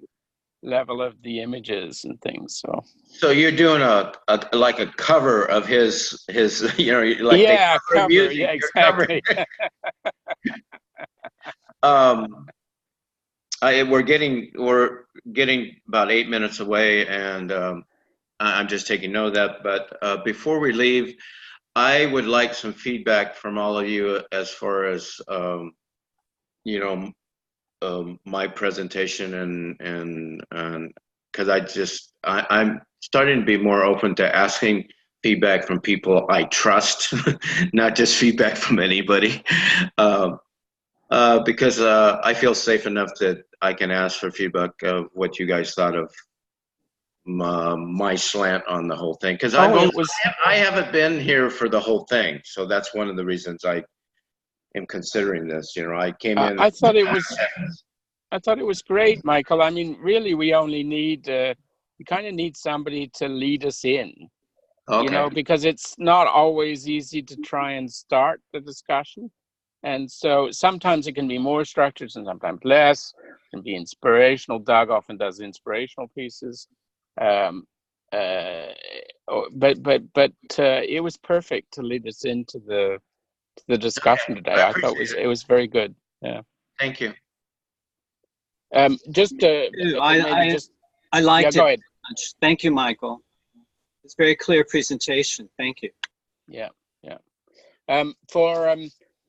level of the images and things. So you're doing a cover of his like yeah, cover, music. yeah, exactly. We're getting about 8 minutes away, and I'm just taking note of that. But before we leave, I would like some feedback from all of you as far as you know, my presentation and because I'm starting to be more open to asking feedback from people I trust, not just feedback from anybody, because I feel safe enough that I can ask for feedback of what you guys thought of my slant on the whole thing. Because I haven't been here for the whole thing, so that's one of the reasons I am considering this. You know, I came in. I thought it was great, Michael. I mean, really, we only need we kind of need somebody to lead us in. Okay. You know, because it's not always easy to try and start the discussion. And so sometimes it can be more structured and sometimes less. It can be inspirational. Doug often does inspirational pieces. But it was perfect to lead us into the discussion today. I thought it was very good. Yeah. Thank you. I liked it much. Thank you, Michael. It's a very clear presentation. Thank you. Yeah. For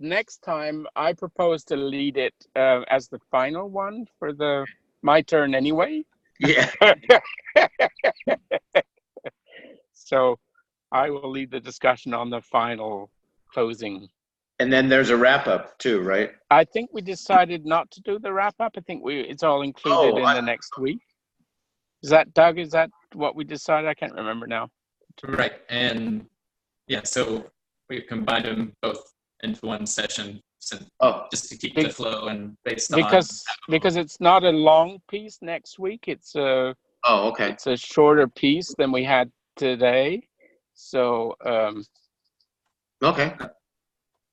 next time, I propose to lead it as the final one for my turn anyway. Yeah. So I will lead the discussion on the final closing. And then there's a wrap up too, right? I think we decided not to do the wrap up. I think it's all included in the next week. Is that, Doug? Is that what we decided? I can't remember now. Right. And yeah, so we combined them both into one session just to keep the flow and because it's not a long piece next week. It's it's a shorter piece than we had today. So okay.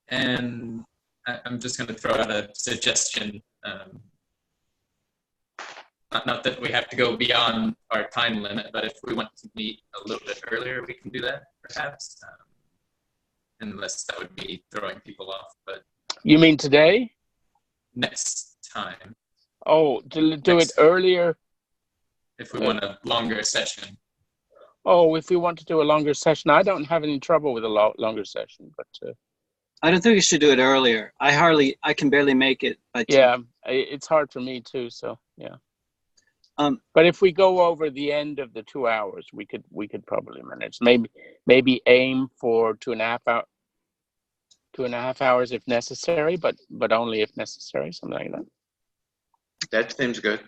And I'm just going to throw out a suggestion. Not that we have to go beyond our time limit, but if we want to meet a little bit earlier, we can do that, perhaps. Unless that would be throwing people off. But you mean today? Next time. Oh, to do it earlier? If we want a longer session. Oh, if we want to do a longer session, I don't have any trouble with a longer session, but. I don't think we should do it earlier. I can barely make it. But yeah, it's hard for me too. So yeah. But if we go over the end of the 2 hours, we could probably manage. Maybe aim for 2.5 hours if necessary, but only if necessary, something like that. That seems good.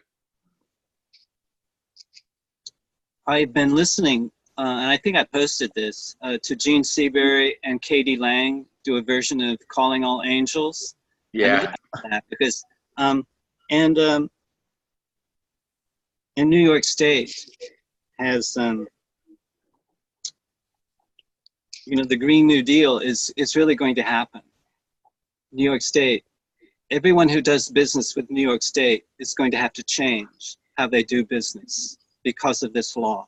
I've been listening, and I think I posted this to Gene Seabury and Katie Lang do a version of Calling All Angels. Yeah. Because in New York State has the Green New Deal is really going to happen. New York State, everyone who does business with New York State is going to have to change how they do business because of this law.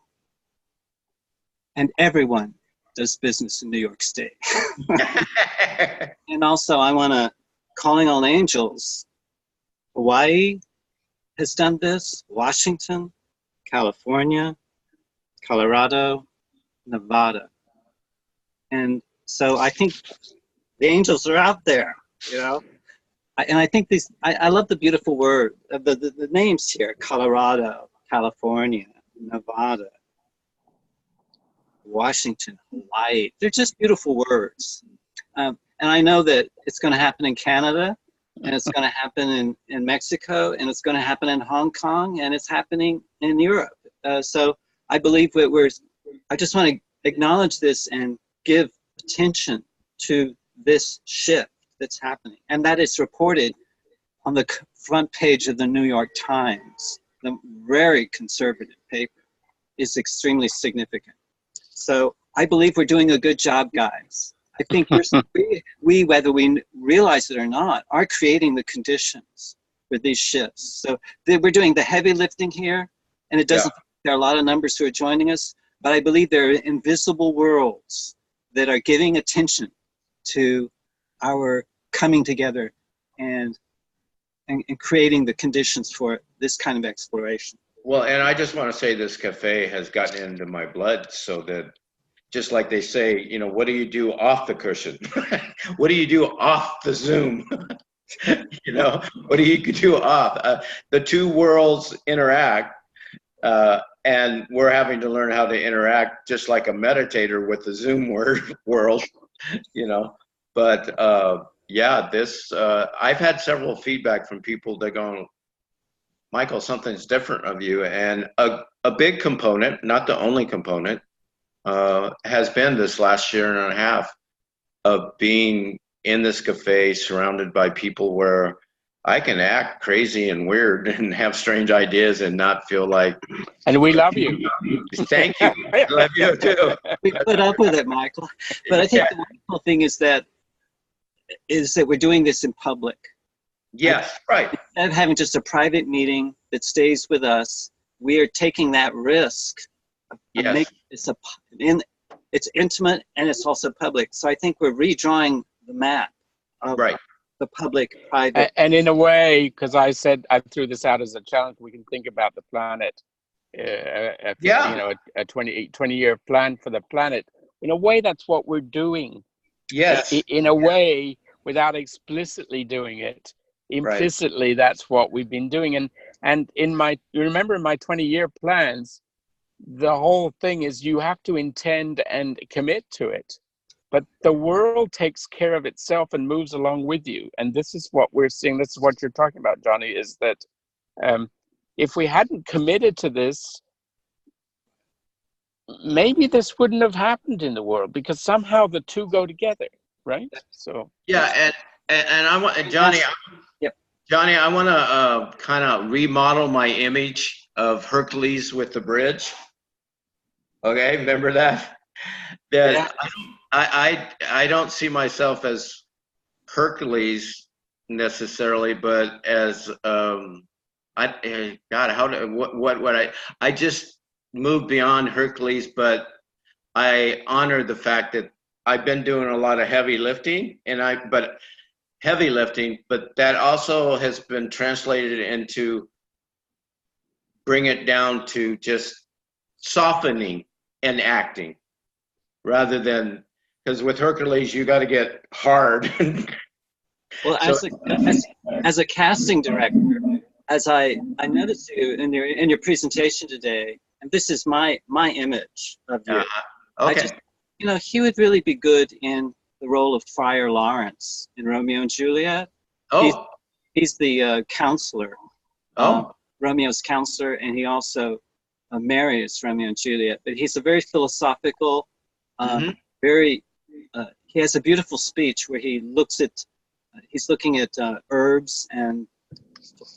And everyone does business in New York State. And also I want to, Calling All Angels, Hawaii has done this, Washington, California, Colorado, Nevada. And so I think the angels are out there, and I think I love the beautiful word, the names here, Colorado, California, Nevada, Washington, Hawaii. They're just beautiful words. And I know that it's going to happen in Canada, and it's going to happen in Mexico, and it's going to happen in Hong Kong, and it's happening in Europe. So I believe I just want to acknowledge this and give attention to this shift that's happening. And that is reported on the front page of the New York Times. The very conservative paper is extremely significant. So I believe we're doing a good job, guys. I think we, whether we realize it or not, are creating the conditions for these shifts. So we're doing the heavy lifting here, and it doesn't, there are a lot of numbers who are joining us, but I believe there are invisible worlds that are giving attention to our coming together and creating the conditions for this kind of exploration. Well, and I just want to say this cafe has gotten into my blood, so that just like they say, you know, what do you do off the cushion? What do you do off the Zoom? You know, what do you do off? The two worlds interact, and we're having to learn how to interact just like a meditator with the Zoom world, you know. But yeah, this, I've had several feedback from people that go, Michael, something's different of you. And a big component, not the only component, has been this last year and a half of being in this cafe surrounded by people where I can act crazy and weird and have strange ideas and not feel like. And we love you. Thank you. I love you too. We put up with it, Michael. But I think the wonderful thing is that we're doing this in public. Yes, right. Instead of having just a private meeting that stays with us, we are taking that risk of making this it's intimate and it's also public. So I think we're redrawing the map of the public private. And in a way, because I threw this out as a challenge, we can think about the planet, you know, a 20-year plan for the planet. In a way, that's what we're doing. Yes. In a way, without explicitly doing it, implicitly, that's what we've been doing. And you remember in my 20-year plans, the whole thing is you have to intend and commit to it. But the world takes care of itself and moves along with you. And this is what we're seeing. This is what you're talking about, Johnny, is that if we hadn't committed to this, maybe this wouldn't have happened in the world, because somehow the two go together, right? So yeah, and I want Johnny. Johnny, I want to kind of remodel my image of Hercules with the bridge. Okay, remember that? I don't see myself as Hercules necessarily, but as I just moved beyond Hercules, but I honor the fact that I've been doing a lot of heavy lifting, but that also has been translated into bring it down to just softening and acting, rather than, because with Hercules you got to get hard. Well, as a casting director, as I noticed you in your presentation today, and this is my image of you. Okay. You know, he would really be good in the role of Friar Lawrence in Romeo and Juliet. Oh. He's the counselor. Romeo's counselor, and he also marries Romeo and Juliet. But he's a very philosophical, he has a beautiful speech where he's looking at herbs and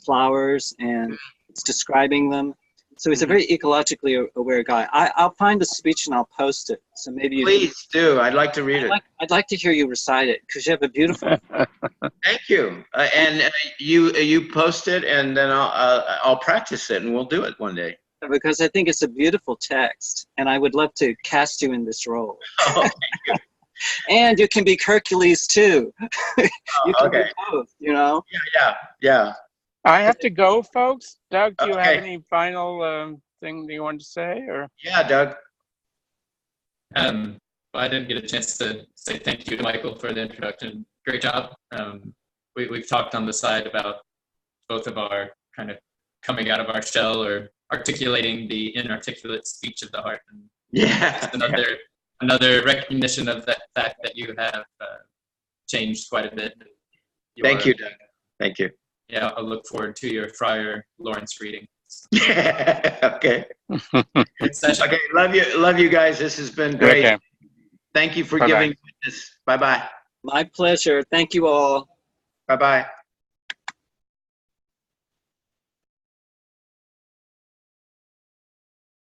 flowers, and it's describing them. So he's a very ecologically aware guy. I'll find the speech and I'll post it. So maybe you please do. I'd like to read it. I'd like to hear you recite it, because you have a beautiful. Thank you. And you post it, and then I'll practice it, and we'll do it one day. Because I think it's a beautiful text, and I would love to cast you in this role. Oh, thank you. And you can be Hercules too. You can be both, you know? Yeah. I have to go, folks. Doug, do you have any final thing that you want to say? Or? Yeah, Doug. I didn't get a chance to say thank you to Michael for the introduction. Great job. We've talked on the side about both of our kind of coming out of our shell or articulating the inarticulate speech of the heart. And another recognition of that fact that you have changed quite a bit. Thank you, Doug. Thank you. Yeah, I'll look forward to your Friar Lawrence reading. Okay. Okay, love you guys. This has been great. Okay. Thank you for giving me this. Bye-bye. My pleasure. Thank you all. Bye-bye.